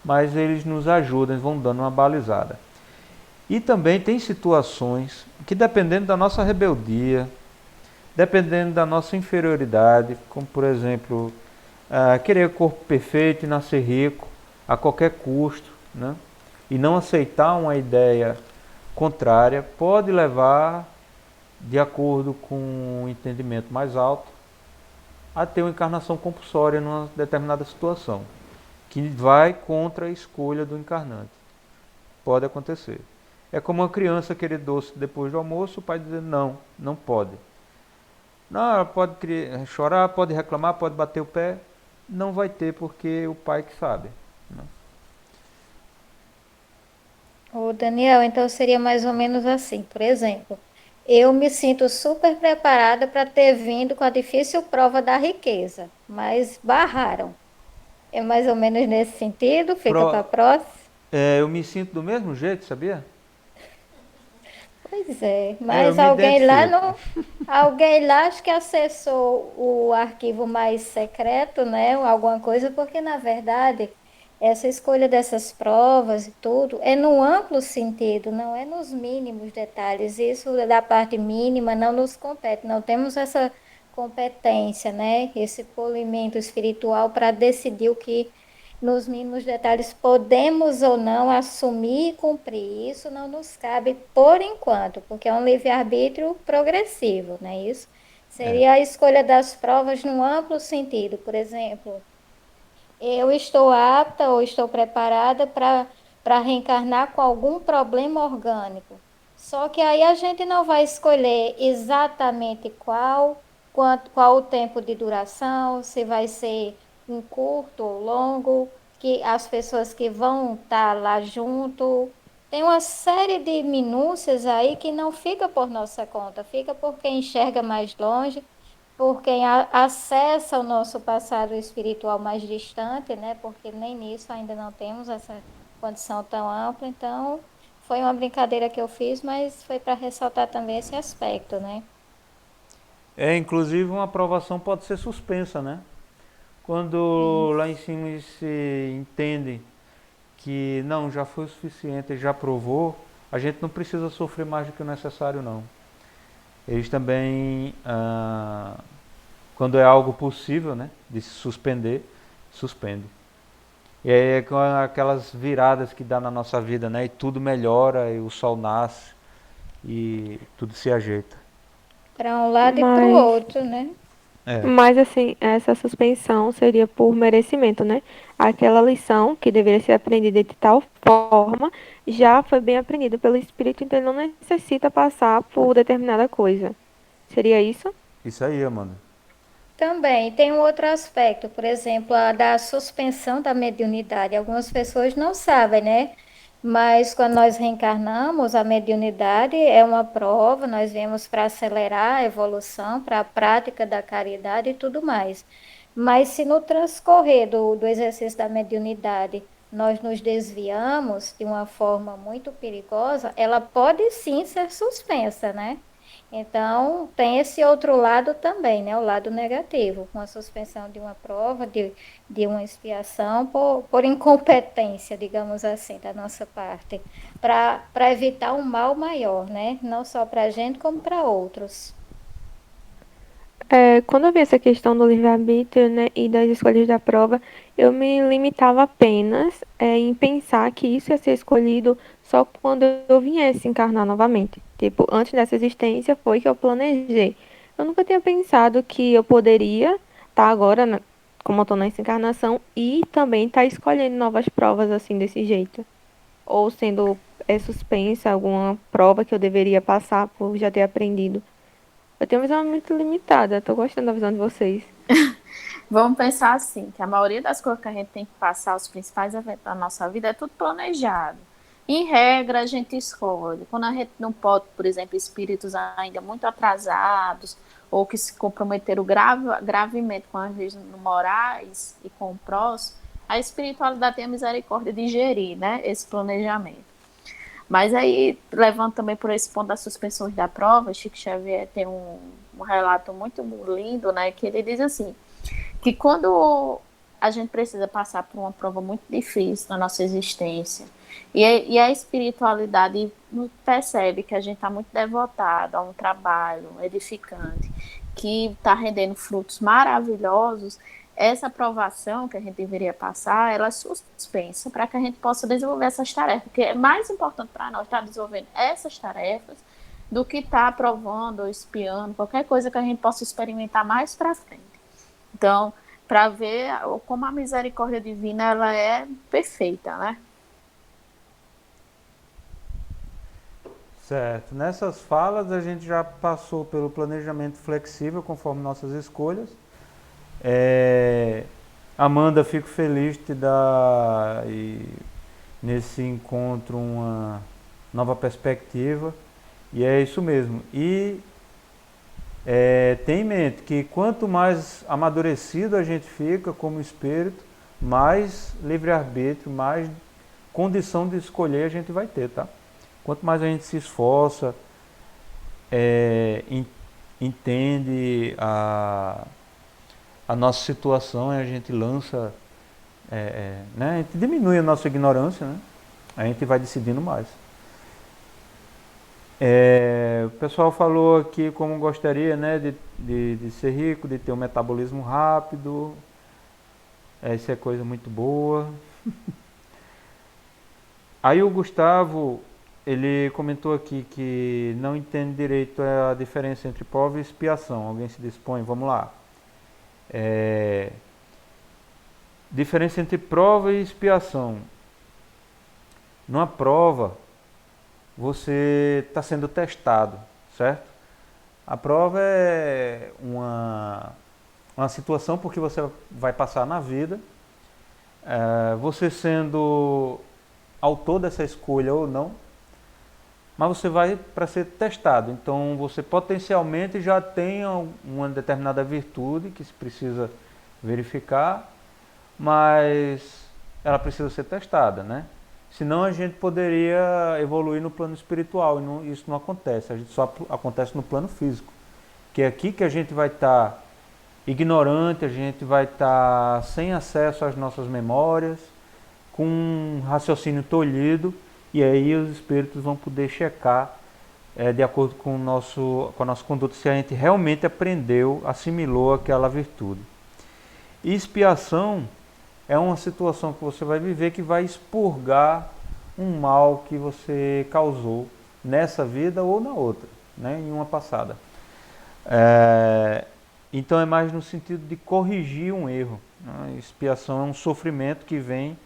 mas eles nos ajudam, vão dando uma balizada. E também tem situações que, dependendo da nossa rebeldia, dependendo da nossa inferioridade, como por exemplo, querer corpo perfeito e nascer rico a qualquer custo, né? E não aceitar uma ideia contrária, pode levar, de acordo com o entendimento mais alto, a ter uma encarnação compulsória numa determinada situação, que vai contra a escolha do encarnante. Pode acontecer. É como uma criança querer doce depois do almoço, o pai dizer não, não pode. Não, ela pode chorar, pode reclamar, pode bater o pé, não vai ter porque o pai que sabe, né? Ô, Daniel, então seria mais ou menos assim, por exemplo, eu me sinto super preparada para ter vindo com a difícil prova da riqueza, mas barraram. É mais ou menos nesse sentido? Fica para a próxima? Eu me sinto do mesmo jeito, sabia? Pois é, Eu mas me alguém lá identifico. não, alguém lá acho que acessou o arquivo mais secreto, né? Ou alguma coisa, porque na verdade essa escolha dessas provas e tudo é no amplo sentido, não é nos mínimos detalhes. Isso da parte mínima não nos compete, não temos essa competência, né? Esse polimento espiritual para decidir o que nos mínimos detalhes podemos ou não assumir e cumprir. Isso não nos cabe por enquanto, porque é um livre-arbítrio progressivo, não é isso? É. Seria a escolha das provas num amplo sentido. Por exemplo, eu estou apta ou estou preparada para reencarnar com algum problema orgânico. Só que aí a gente não vai escolher exatamente qual o tempo de duração, se vai ser um curto ou longo, que as pessoas que vão estar lá junto. Tem uma série de minúcias aí que não fica por nossa conta, fica por quem enxerga mais longe. por quem acessa o nosso passado espiritual mais distante, né? Porque nem nisso ainda não temos essa condição tão ampla. Então, foi uma brincadeira que eu fiz, mas foi para ressaltar também esse aspecto, né? Inclusive uma aprovação pode ser suspensa, né? Quando lá em cima se entende que não, já foi o suficiente, já provou, a gente não precisa sofrer mais do que o necessário, não. Eles também, quando é algo possível, né, de se suspender, suspende. E aí é com aquelas viradas que dá na nossa vida, né, e tudo melhora, e o sol nasce, e tudo se ajeita. Para um lado e para o Mas, outro, né? mas assim, essa suspensão seria por merecimento, né? Aquela lição que deveria ser aprendida de tal forma já foi bem aprendida pelo espírito, então ele não necessita passar por determinada coisa. Seria isso? Isso aí, Amanda. Também tem um outro aspecto, por exemplo, a da suspensão da mediunidade. Algumas pessoas não sabem, né? Mas quando nós reencarnamos, a mediunidade é uma prova, nós viemos para acelerar a evolução, para a prática da caridade e tudo mais. Mas se no transcorrer do exercício da mediunidade nós nos desviamos de uma forma muito perigosa, ela pode sim ser suspensa, né? Então, tem esse outro lado também, né? O lado negativo, com a suspensão de uma prova, de uma expiação por incompetência, digamos assim, da nossa parte, para evitar um mal maior, né? Não só para a gente, como para outros. Quando eu vi essa questão do livre-arbítrio, né, e das escolhas da prova, eu me limitava apenas em pensar que isso ia ser escolhido só quando eu viesse encarnar novamente. Tipo, antes dessa existência foi que eu planejei. Eu nunca tinha pensado que eu poderia estar agora, como eu estou nessa encarnação, e também estar escolhendo novas provas assim desse jeito. Ou sendo suspensa alguma prova que eu deveria passar por já ter aprendido. Eu tenho uma visão muito limitada. Tô gostando da visão de vocês. Vamos pensar assim, que a maioria das coisas que a gente tem que passar, os principais eventos da nossa vida, é tudo planejado. Em regra, a gente escolhe. Quando a gente não pode, por exemplo, espíritos ainda muito atrasados, ou que se comprometeram gravemente com as leis morais e com o próximo, a espiritualidade tem a misericórdia de gerir, né, esse planejamento. Mas aí, levando também por esse ponto das suspensões da prova, Chico Xavier tem um relato muito lindo, né, que ele diz assim, que quando a gente precisa passar por uma prova muito difícil na nossa existência, e a espiritualidade percebe que a gente está muito devotado a um trabalho edificante, que está rendendo frutos maravilhosos, essa aprovação que a gente deveria passar, ela é suspensa para que a gente possa desenvolver essas tarefas, porque é mais importante para nós estar desenvolvendo essas tarefas do que estar aprovando ou espiando, qualquer coisa que a gente possa experimentar mais para frente. Então, para ver como a misericórdia divina ela é perfeita, né? Certo. Nessas falas a gente já passou pelo planejamento flexível conforme nossas escolhas. Amanda, fico feliz de te dar nesse encontro uma nova perspectiva. E é isso mesmo. E tenha em mente que quanto mais amadurecido a gente fica como espírito, mais livre-arbítrio, mais condição de escolher a gente vai ter, tá? Quanto mais a gente se esforça, entende a nossa situação, a gente lança, né? A gente diminui a nossa ignorância, né? A gente vai decidindo mais. O pessoal falou aqui como gostaria, né, de ser rico, de ter um metabolismo rápido. Isso é coisa muito boa. Aí o Gustavo, ele comentou aqui que não entende direito a diferença entre prova e expiação. Alguém se dispõe? Vamos lá. Diferença entre prova e expiação. Numa prova, você está sendo testado, certo? A prova é uma situação porque você vai passar na vida, você sendo autor dessa escolha ou não, mas você vai para ser testado. Então você potencialmente já tem uma determinada virtude que se precisa verificar, mas ela precisa ser testada, né? Senão a gente poderia evoluir no plano espiritual, e isso não acontece, a gente só acontece no plano físico. Que é aqui que a gente vai estar ignorante, a gente vai estar sem acesso às nossas memórias, com um raciocínio tolhido, e aí os espíritos vão poder checar, de acordo com a nossa conduta, se a gente realmente aprendeu, assimilou aquela virtude. E expiação é uma situação que você vai viver que vai expurgar um mal que você causou nessa vida ou na outra, né, em uma passada. Então é mais no sentido de corrigir um erro, né? Expiação é um sofrimento que vem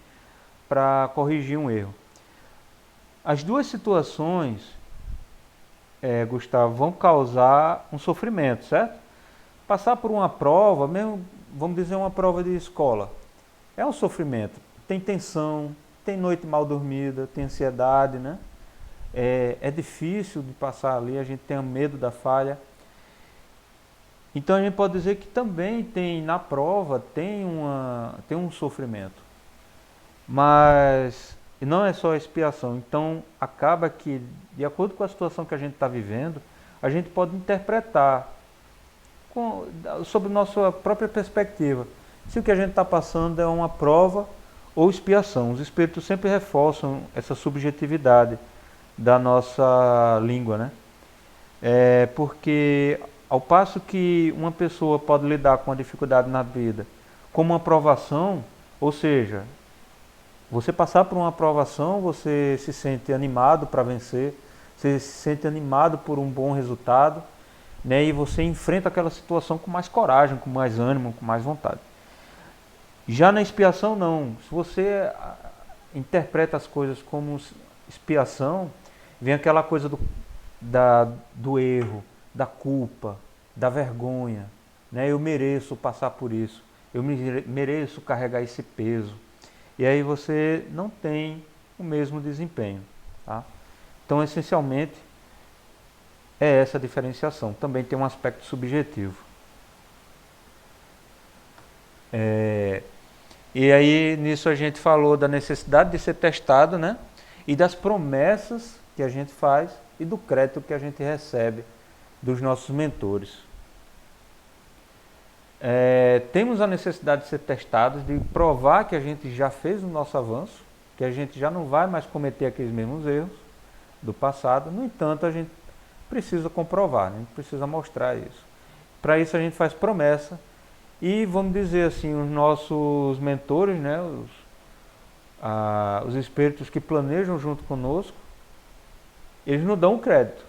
para corrigir um erro. As duas situações, Gustavo, vão causar um sofrimento, certo? Passar por uma prova, mesmo, vamos dizer, uma prova de escola, é um sofrimento. Tem tensão, tem noite mal dormida, tem ansiedade, né? É difícil de passar ali, a gente tem medo da falha. Então a gente pode dizer que também tem, na prova, tem um sofrimento. Mas não é só a expiação. Então acaba que, de acordo com a situação que a gente está vivendo, a gente pode interpretar sobre nossa própria perspectiva se o que a gente está passando é uma prova ou expiação. Os espíritos sempre reforçam essa subjetividade da nossa língua, né? Porque ao passo que uma pessoa pode lidar com a dificuldade na vida como uma provação, ou seja, você passar por uma aprovação, você se sente animado para vencer, você se sente animado por um bom resultado, né? E você enfrenta aquela situação com mais coragem, com mais ânimo, com mais vontade. Já na expiação não. Se você interpreta as coisas como expiação, vem aquela coisa do erro, da culpa, da vergonha, né? Eu mereço passar por isso, eu mereço carregar esse peso. E aí você não tem o mesmo desempenho, tá? Então, essencialmente, é essa a diferenciação. Também tem um aspecto subjetivo. E aí, nisso a gente falou da necessidade de ser testado, né? E das promessas que a gente faz e do crédito que a gente recebe dos nossos mentores. Temos a necessidade de ser testados, de provar que a gente já fez o nosso avanço, que a gente já não vai mais cometer aqueles mesmos erros do passado. No entanto, a gente precisa comprovar, né? A gente precisa mostrar isso. Para isso a gente faz promessa e, vamos dizer assim, os nossos mentores, né? Os espíritos que planejam junto conosco, eles não dão crédito,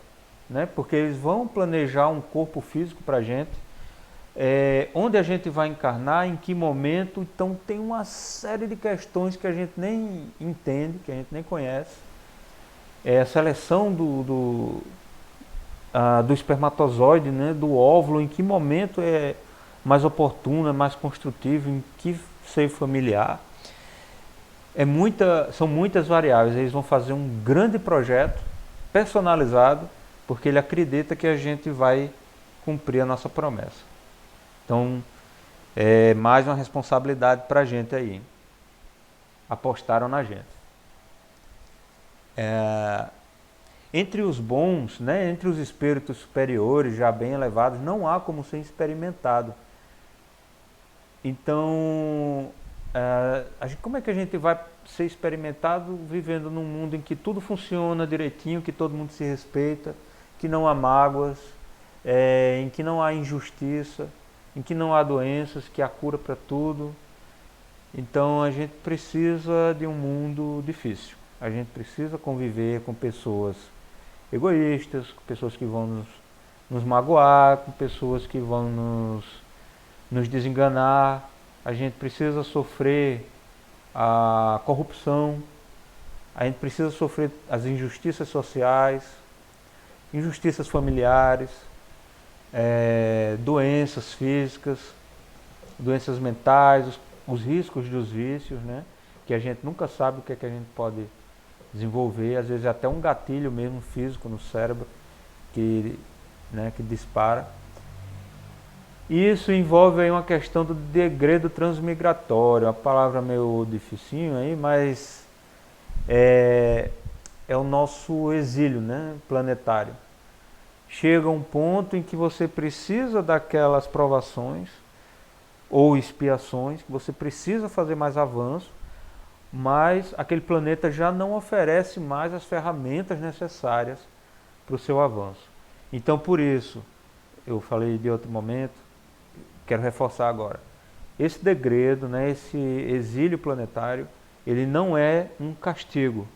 né? Porque eles vão planejar um corpo físico para a gente, onde a gente vai encarnar, em que momento. Então tem uma série de questões que a gente nem entende, que a gente nem conhece. A seleção do espermatozoide, né, do óvulo, em que momento é mais oportuno, é mais construtivo, em que seio familiar. São muitas variáveis. Eles vão fazer um grande projeto personalizado, porque ele acredita que a gente vai cumprir a nossa promessa. Então, é mais uma responsabilidade para a gente aí. Apostaram na gente. Entre os bons, né, entre os espíritos superiores, já bem elevados, não há como ser experimentado. Então, como é que a gente vai ser experimentado vivendo num mundo em que tudo funciona direitinho, que todo mundo se respeita, que não há mágoas, em que não há injustiça, em que não há doenças, que há cura para tudo? Então a gente precisa de um mundo difícil. A gente precisa conviver com pessoas egoístas, com pessoas que vão nos magoar, com pessoas que vão nos desenganar. A gente precisa sofrer a corrupção, a gente precisa sofrer as injustiças sociais, injustiças familiares, doenças físicas, doenças mentais, os riscos dos vícios, né? Que a gente nunca sabe o que é que a gente pode desenvolver, às vezes até um gatilho mesmo físico no cérebro que, né, que dispara. Isso envolve aí uma questão do degredo transmigratório, uma palavra meio dificinho aí, mas é o nosso exílio, né, planetário. Chega um ponto em que você precisa daquelas provações ou expiações, que você precisa fazer mais avanço, mas aquele planeta já não oferece mais as ferramentas necessárias para o seu avanço. Então, por isso, eu falei de outro momento, quero reforçar agora. Esse degredo, né, esse exílio planetário, ele não é um castigo,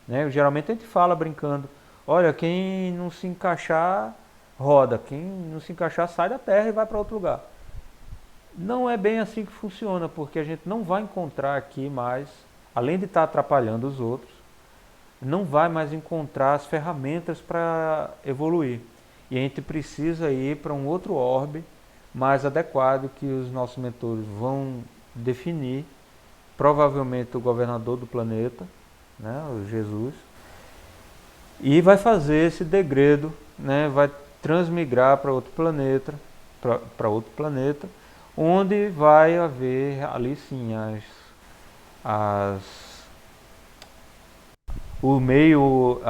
né? Geralmente a gente fala brincando, olha, quem não se encaixar, roda. Quem não se encaixar, sai da Terra e vai para outro lugar. Não é bem assim que funciona, porque a gente não vai encontrar aqui mais, além de estar atrapalhando os outros, não vai mais encontrar as ferramentas para evoluir. E a gente precisa ir para um outro orbe mais adequado que os nossos mentores vão definir, provavelmente o governador do planeta, né, o Jesus, e vai fazer esse degredo, né, vai transmigrar para outro planeta, onde vai haver ali sim o meio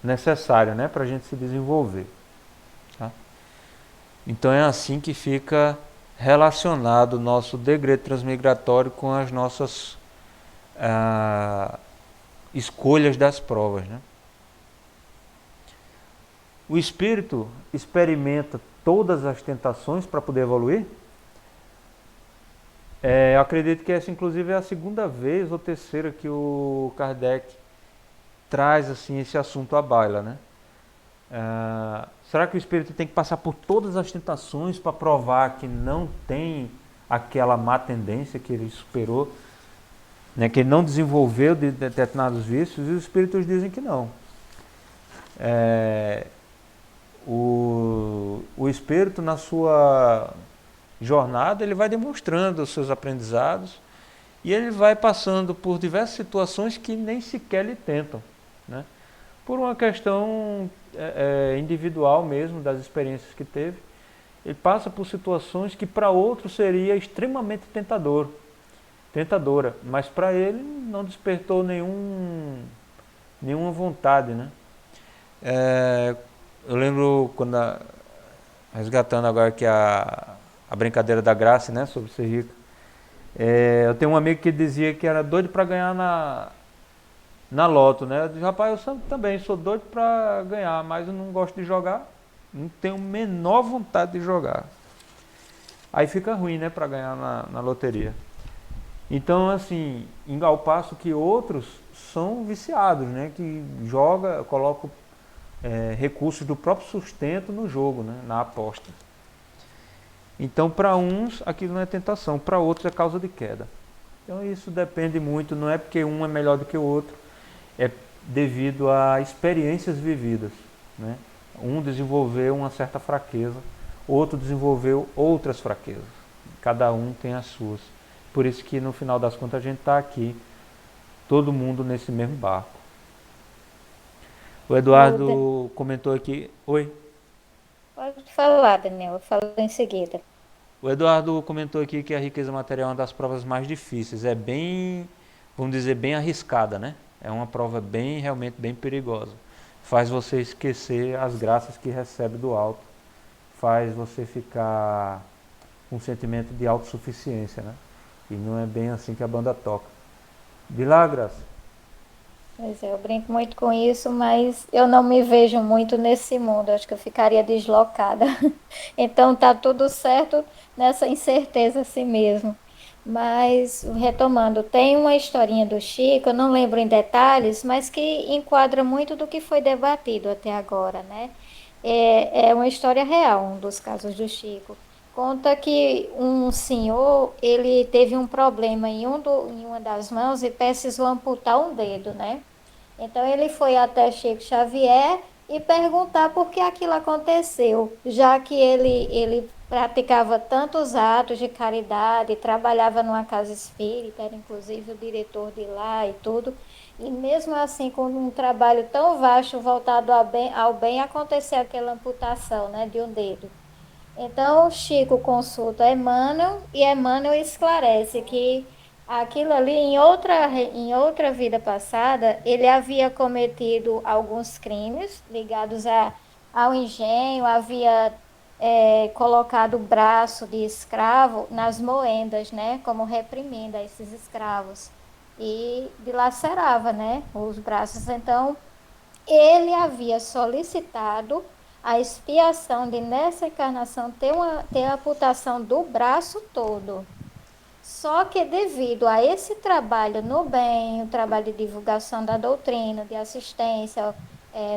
necessário, né, para a gente se desenvolver. Tá? Então é assim que fica relacionado o nosso degredo transmigratório com as nossas escolhas das provas. Né? O espírito experimenta todas as tentações para poder evoluir? Eu acredito que essa inclusive é a segunda vez ou terceira que o Kardec traz assim, esse assunto à baila. Né? Será que o espírito tem que passar por todas as tentações para provar que não tem aquela má tendência que ele superou, né, que ele não desenvolveu de determinados vícios? E os espíritos dizem que não. O espírito, na sua jornada, ele vai demonstrando os seus aprendizados e ele vai passando por diversas situações que nem sequer lhe tentam, né? Por uma questão individual mesmo, das experiências que teve. Ele passa por situações que para outros seria extremamente tentadora, mas para ele não despertou nenhuma vontade, né? Eu lembro quando, resgatando agora que a brincadeira da Graça, né, sobre ser rico, eu tenho um amigo que dizia que era doido para ganhar na loto, né? Eu disse, rapaz, eu também sou doido para ganhar, mas eu não gosto de jogar, não tenho a menor vontade de jogar. Aí fica ruim, né, para ganhar na loteria. Então, assim, ao passo que outros são viciados, né, que colocam recursos do próprio sustento no jogo, né, na aposta. Então, para uns, aquilo não é tentação, para outros é causa de queda. Então, isso depende muito, não é porque um é melhor do que o outro, é devido a experiências vividas, né? Um desenvolveu uma certa fraqueza, outro desenvolveu outras fraquezas. Cada um tem as suas. Por isso que, no final das contas, a gente está aqui, todo mundo nesse mesmo barco. O Eduardo comentou aqui... Oi? Pode falar, Daniel, eu falo em seguida. O Eduardo comentou aqui que a riqueza material é uma das provas mais difíceis. É bem, vamos dizer, bem arriscada, né? É uma prova realmente bem perigosa. Faz você esquecer as graças que recebe do alto. Faz você ficar com um sentimento de autossuficiência, né? E não é bem assim que a banda toca. De lá, Graça? Pois é, eu brinco muito com isso, mas eu não me vejo muito nesse mundo. Acho que eu ficaria deslocada. Então tá tudo certo nessa incerteza assim mesmo. Mas, retomando, tem uma historinha do Chico, eu não lembro em detalhes, mas que enquadra muito do que foi debatido até agora, né? É uma história real, um dos casos do Chico. Conta que um senhor, ele teve um problema em uma das mãos e precisou amputar um dedo, né? Então ele foi até Chico Xavier e perguntar por que aquilo aconteceu, já que ele praticava tantos atos de caridade, trabalhava numa casa espírita, era inclusive o diretor de lá e tudo, e mesmo assim, com um trabalho tão vasto voltado ao bem aconteceu aquela amputação, né, de um dedo. Então, Chico consulta Emmanuel e Emmanuel esclarece que aquilo ali, em outra vida passada, ele havia cometido alguns crimes ligados ao engenho, havia colocado o braço de escravo nas moendas, né, como reprimenda a esses escravos, e dilacerava, né, os braços. Então, ele havia solicitado a expiação de nessa encarnação ter a amputação do braço todo. Só que devido a esse trabalho no bem, o trabalho de divulgação da doutrina, de assistência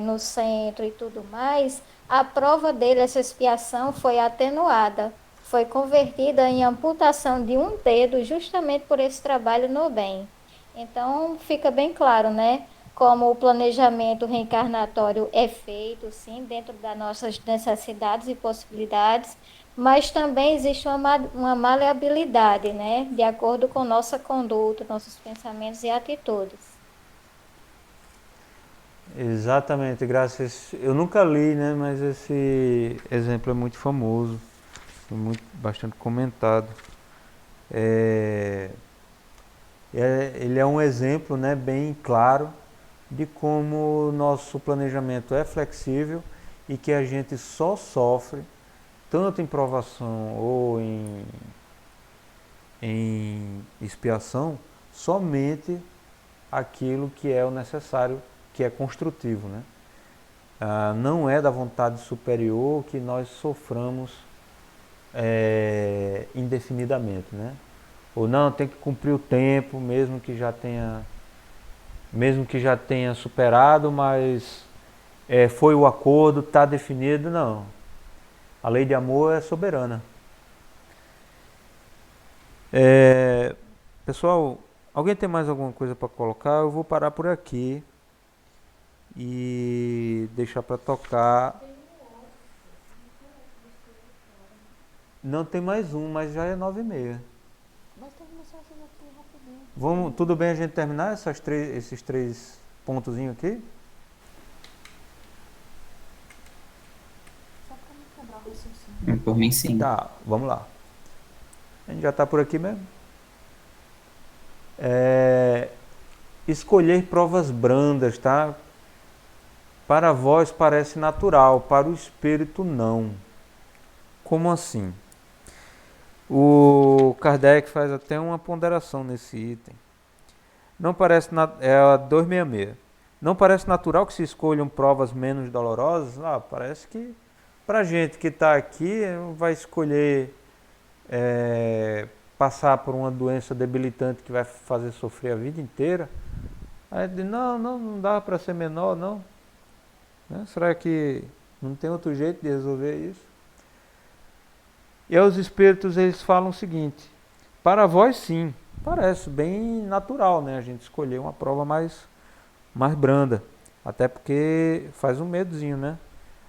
no centro e tudo mais, a prova dele, essa expiação, foi atenuada, foi convertida em amputação de um dedo justamente por esse trabalho no bem. Então, fica bem claro, né? Como o planejamento reencarnatório é feito, sim, dentro das nossas necessidades e possibilidades, mas também existe uma maleabilidade, né? De acordo com nossa conduta, nossos pensamentos e atitudes. Exatamente, graças. Eu nunca li, né? Mas esse exemplo é muito famoso, bastante comentado. Ele é um exemplo, né, bem claro de como o nosso planejamento é flexível e que a gente só sofre, tanto em provação ou em expiação, somente aquilo que é o necessário, que é construtivo, né? Não é da vontade superior que nós soframos indefinidamente, né? Ou não, tem que cumprir o tempo, mesmo que já tenha superado, mas foi o acordo, está definido. Não. A lei de amor é soberana. Pessoal, alguém tem mais alguma coisa para colocar? Eu vou parar por aqui e deixar para tocar. Não, tem mais um, mas já é 9h30. Tudo bem a gente terminar esses três pontozinhos aqui? Por mim, sim. Tá, vamos lá. A gente já está por aqui mesmo. Escolher provas brandas, tá? Para vós parece natural, para o espírito não. Como assim? O Kardec faz até uma ponderação nesse item. Não parece é a 266. Não parece natural que se escolham provas menos dolorosas? Parece que para gente que está aqui vai escolher passar por uma doença debilitante que vai fazer sofrer a vida inteira. Aí diz, não dá para ser menor, não. Né? Será que não tem outro jeito de resolver isso? E aí os espíritos eles falam o seguinte: para vós sim, parece bem natural, né? A gente escolher uma prova mais branda, até porque faz um medozinho, né?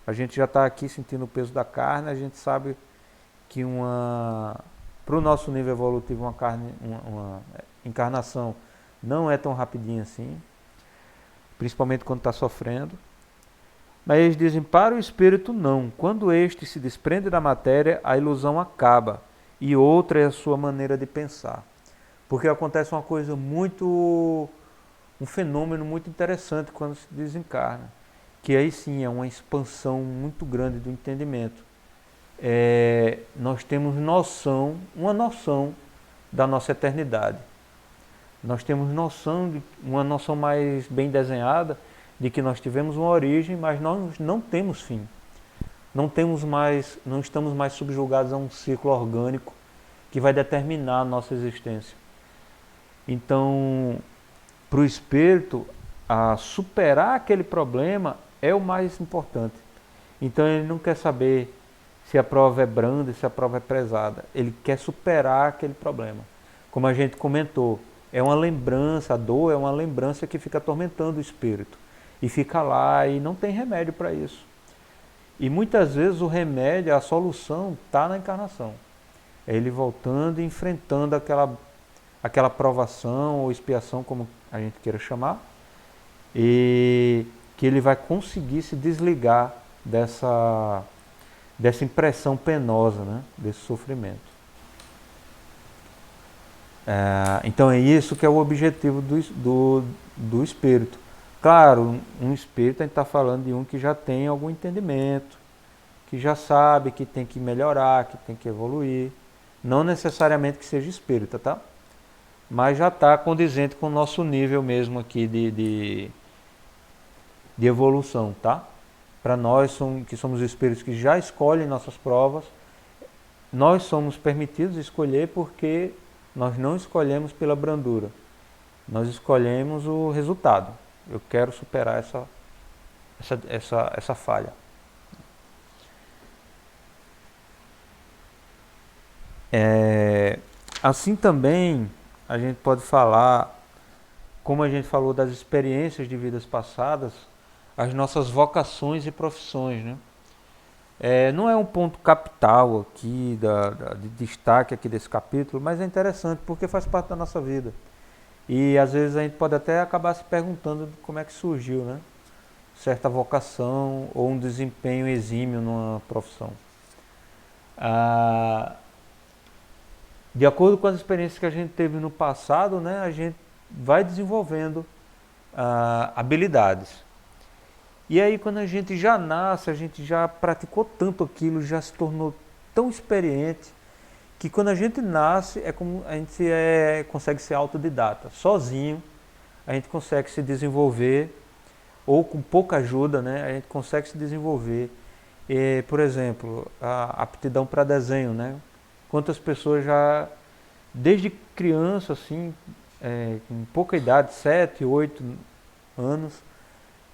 A gente já está aqui sentindo o peso da carne, a gente sabe que para o nosso nível evolutivo uma encarnação não é tão rapidinha assim, principalmente quando está sofrendo. Mas eles dizem, para o espírito não. Quando este se desprende da matéria, a ilusão acaba. E outra é a sua maneira de pensar. Porque acontece uma coisa um fenômeno muito interessante quando se desencarna. Que aí sim é uma expansão muito grande do entendimento. Nós temos uma noção da nossa eternidade. Nós temos uma noção mais bem desenhada de que nós tivemos uma origem, mas nós não temos fim. Não estamos mais subjugados a um ciclo orgânico que vai determinar a nossa existência. Então, para o espírito, superar aquele problema é o mais importante. Então ele não quer saber se a prova é branda, se a prova é pesada. Ele quer superar aquele problema. Como a gente comentou, é uma lembrança, a dor é uma lembrança que fica atormentando o espírito. E fica lá e não tem remédio para isso. E muitas vezes o remédio, a solução está na encarnação. É ele voltando e enfrentando aquela provação ou expiação, como a gente queira chamar, e que ele vai conseguir se desligar dessa impressão penosa, né, desse sofrimento. Então é isso que é o objetivo do espírito. Claro, um espírito, a gente está falando de um que já tem algum entendimento, que já sabe que tem que melhorar, que tem que evoluir. Não necessariamente que seja espírita, tá? Mas já está condizente com o nosso nível mesmo aqui de evolução, tá? Para nós que somos espíritos que já escolhem nossas provas, nós somos permitidos escolher porque nós não escolhemos pela brandura. Nós escolhemos o resultado. Eu quero superar essa falha. Assim também a gente pode falar, como a gente falou das experiências de vidas passadas, as nossas vocações e profissões, né? Não é um ponto capital aqui, de destaque aqui desse capítulo, mas é interessante porque faz parte da nossa vida. E às vezes a gente pode até acabar se perguntando como é que surgiu, né? Certa vocação ou um desempenho exímio numa profissão. De acordo com as experiências que a gente teve no passado, né, a gente vai desenvolvendo habilidades. E aí quando a gente já nasce, a gente já praticou tanto aquilo, já se tornou tão experiente, que quando a gente nasce, é como a gente consegue ser autodidata. Sozinho, a gente consegue se desenvolver, ou com pouca ajuda, né, a gente consegue se desenvolver. Por exemplo, a aptidão para desenho, né? Quantas pessoas já, desde criança, assim, com pouca idade, 7, 8 anos,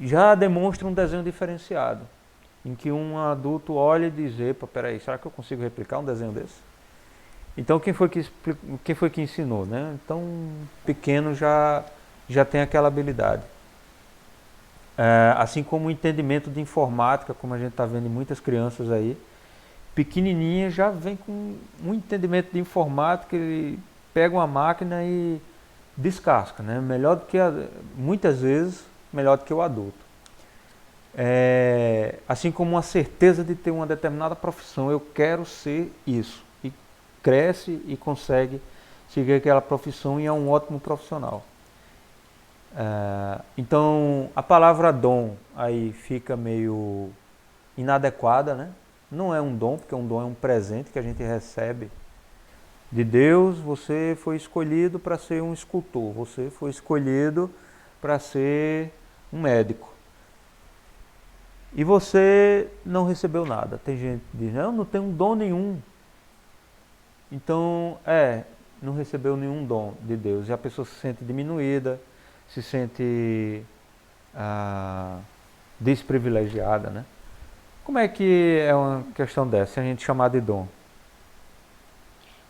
já demonstram um desenho diferenciado, em que um adulto olha e diz: epa, peraí, será que eu consigo replicar um desenho desse? Então quem foi que ensinou, né? Então pequeno já tem aquela habilidade. Assim como o entendimento de informática, como a gente está vendo em muitas crianças aí, pequenininha já vem com um entendimento de informática, ele pega uma máquina e descasca, né? Melhor do que muitas vezes melhor do que o adulto. Assim como uma certeza de ter uma determinada profissão, eu quero ser isso, e cresce e consegue seguir aquela profissão e é um ótimo profissional. Então a palavra dom aí fica meio inadequada, né? Não é um dom, porque um dom é um presente que a gente recebe de Deus. Você foi escolhido para ser um escultor, você foi escolhido para ser um médico. E você não recebeu nada. Tem gente que diz: não tenho dom nenhum. Então, não recebeu nenhum dom de Deus. E a pessoa se sente diminuída, se sente desprivilegiada, né? Como é que é uma questão dessa, a gente chamar de dom?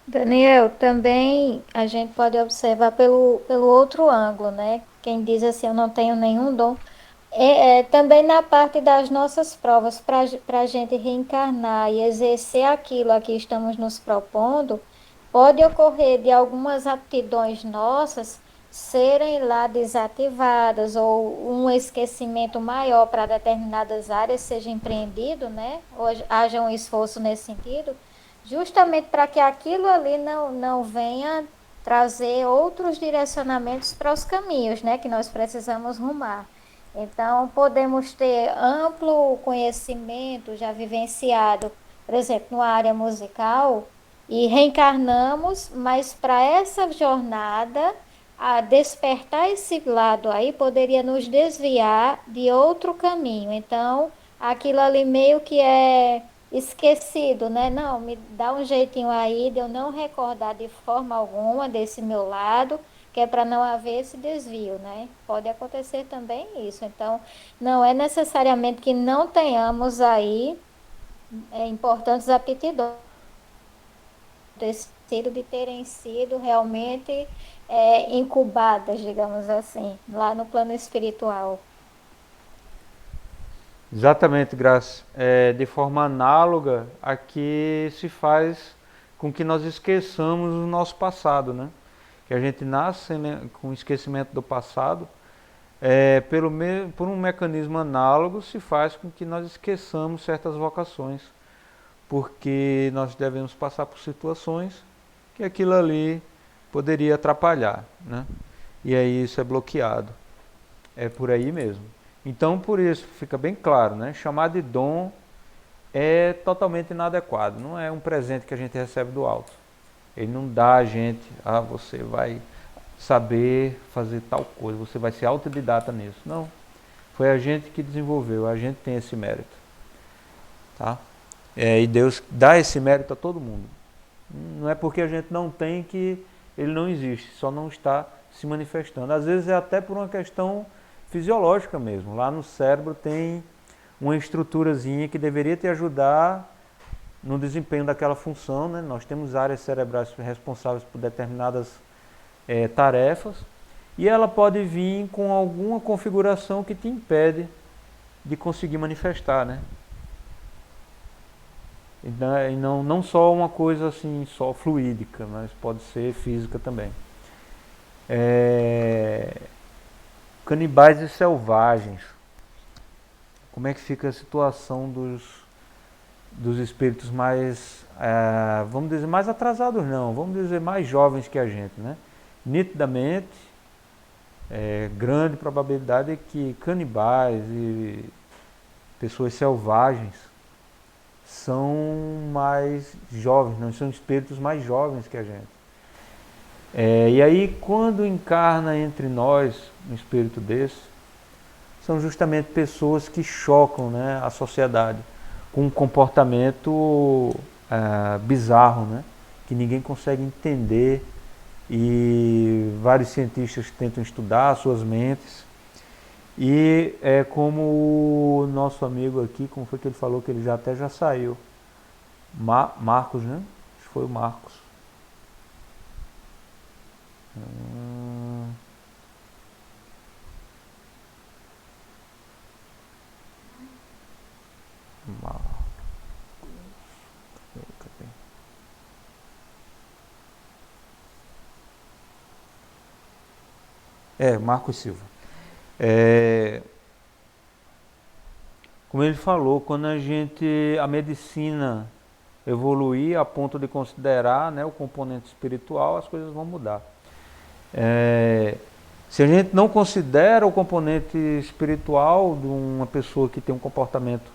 Daniel, também a gente pode observar pelo outro ângulo, né? Quem diz assim, eu não tenho nenhum dom. Também na parte das nossas provas, para a gente reencarnar e exercer aquilo a que estamos nos propondo, pode ocorrer de algumas aptidões nossas serem lá desativadas ou um esquecimento maior para determinadas áreas seja empreendido, né? Ou haja um esforço nesse sentido, justamente para que aquilo ali não venha trazer outros direcionamentos para os caminhos, né? Que nós precisamos rumar. Então, podemos ter amplo conhecimento já vivenciado, por exemplo, numa área musical, e reencarnamos, mas para essa jornada, a despertar esse lado aí poderia nos desviar de outro caminho. Então, aquilo ali meio que é esquecido, né? Não, me dá um jeitinho aí de eu não recordar de forma alguma desse meu lado, que é para não haver esse desvio, né? Pode acontecer também isso. Então, não é necessariamente que não tenhamos aí importantes aptidões de terem sido realmente incubadas, digamos assim, lá no plano espiritual. Exatamente, Graça. De forma análoga a que se faz com que nós esqueçamos o nosso passado, né? Que a gente nasce, né, com esquecimento do passado, por um mecanismo análogo se faz com que nós esqueçamos certas vocações, porque nós devemos passar por situações que aquilo ali poderia atrapalhar, né? E aí isso é bloqueado. É por aí mesmo. Então, por isso, fica bem claro, né? Chamar de dom é totalmente inadequado. Não é um presente que a gente recebe do alto. Ele não dá a gente, você vai saber fazer tal coisa, você vai ser autodidata nisso. Não. Foi a gente que desenvolveu, a gente tem esse mérito. Tá? E Deus dá esse mérito a todo mundo. Não é porque a gente não tem que ele não existe, só não está se manifestando. Às vezes é até por uma questão fisiológica mesmo. Lá no cérebro tem uma estruturazinha que deveria te ajudar no desempenho daquela função, né? Nós temos áreas cerebrais responsáveis por determinadas tarefas, e ela pode vir com alguma configuração que te impede de conseguir manifestar, né? E não só uma coisa assim, só fluídica, mas pode ser física também. Canibais e selvagens. Como é que fica a situação dos espíritos mais, vamos dizer, mais atrasados não, vamos dizer mais jovens que a gente, né? Nitidamente, grande probabilidade é que canibais e pessoas selvagens são mais jovens, não são espíritos mais jovens que a gente. E aí, quando encarna entre nós um espírito desse, são justamente pessoas que chocam, né, a sociedade com um comportamento bizarro, né, que ninguém consegue entender, e vários cientistas tentam estudar suas mentes. E é como o nosso amigo aqui, como foi que ele falou, que ele já saiu, Marcos, né? Acho que foi o Marcos. Marcos Silva. Como ele falou, quando a medicina evoluir a ponto de considerar, né, o componente espiritual, as coisas vão mudar. Se a gente não considera o componente espiritual de uma pessoa que tem um comportamento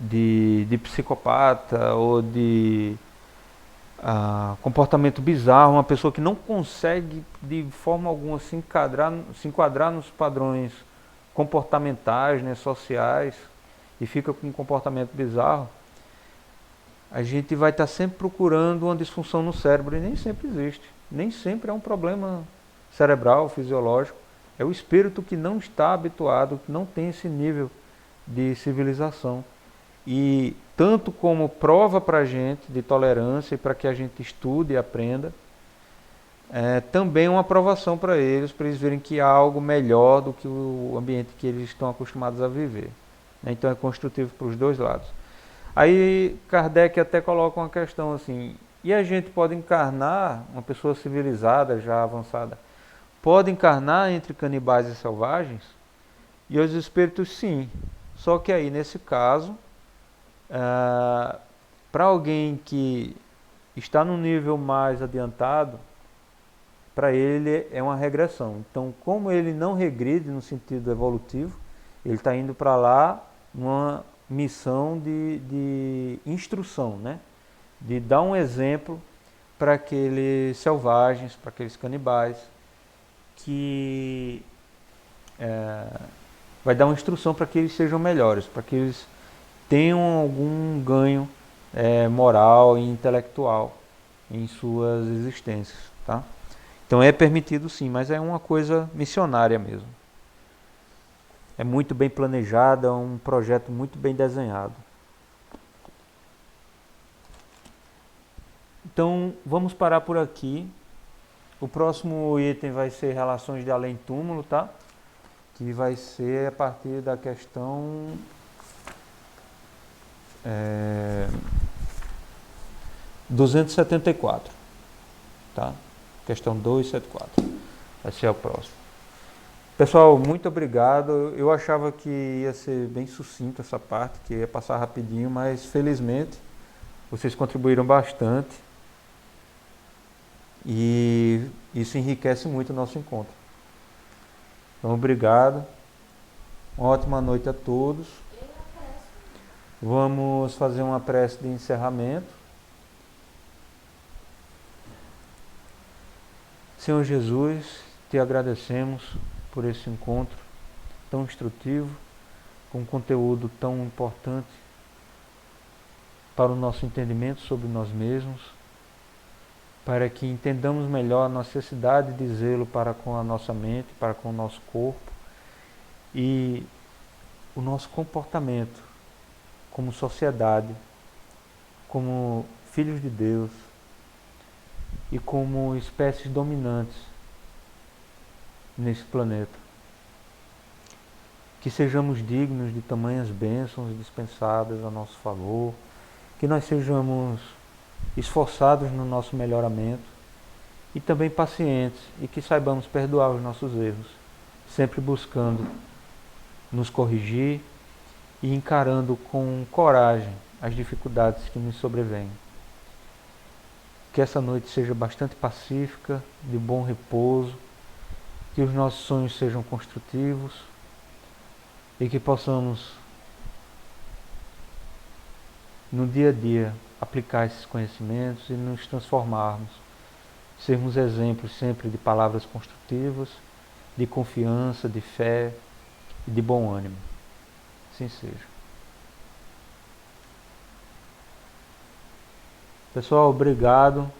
de psicopata ou de comportamento bizarro, uma pessoa que não consegue de forma alguma se enquadrar nos padrões comportamentais, né, sociais, e fica com um comportamento bizarro, a gente vai estar sempre procurando uma disfunção no cérebro, e nem sempre existe. Nem sempre é um problema cerebral, fisiológico. É o espírito que não está habituado, que não tem esse nível de civilização. E tanto como prova para a gente de tolerância e para que a gente estude e aprenda, também uma aprovação para eles verem que há algo melhor do que o ambiente que eles estão acostumados a viver. Então é construtivo para os dois lados. Aí Kardec até coloca uma questão assim, e a gente pode encarnar, uma pessoa civilizada, já avançada, pode encarnar entre canibais e selvagens? E os espíritos sim, só que aí nesse caso, para alguém que está num nível mais adiantado, para ele é uma regressão. Então, como ele não regride no sentido evolutivo, ele está indo para lá numa missão de instrução, né? De dar um exemplo para aqueles selvagens, para aqueles canibais, que vai dar uma instrução para que eles sejam melhores, para que eles tenham algum ganho moral e intelectual em suas existências, tá? Então é permitido sim, mas é uma coisa missionária mesmo. É muito bem planejado, é um projeto muito bem desenhado. Então vamos parar por aqui. O próximo item vai ser relações de além-túmulo, tá? que vai ser a partir da questão 274, tá? Questão 274, vai ser o próximo. Pessoal, muito obrigado. Eu achava que ia ser bem sucinto essa parte, que ia passar rapidinho, mas felizmente vocês contribuíram bastante e isso enriquece muito o nosso encontro. Então, obrigado. Uma ótima noite a todos. Vamos fazer uma prece de encerramento. Senhor Jesus, te agradecemos por esse encontro tão instrutivo, com um conteúdo tão importante para o nosso entendimento sobre nós mesmos, para que entendamos melhor a necessidade de zelo para com a nossa mente, para com o nosso corpo e o nosso comportamento como sociedade, como filhos de Deus e como espécies dominantes nesse planeta. Que sejamos dignos de tamanhas bênçãos dispensadas a nosso favor, que nós sejamos esforçados no nosso melhoramento e também pacientes e que saibamos perdoar os nossos erros, sempre buscando nos corrigir e encarando com coragem as dificuldades que nos sobrevêm. Que essa noite seja bastante pacífica, de bom repouso, que os nossos sonhos sejam construtivos e que possamos, no dia a dia, aplicar esses conhecimentos e nos transformarmos, sermos exemplos sempre de palavras construtivas, de confiança, de fé e de bom ânimo. Assim seja. Pessoal, obrigado.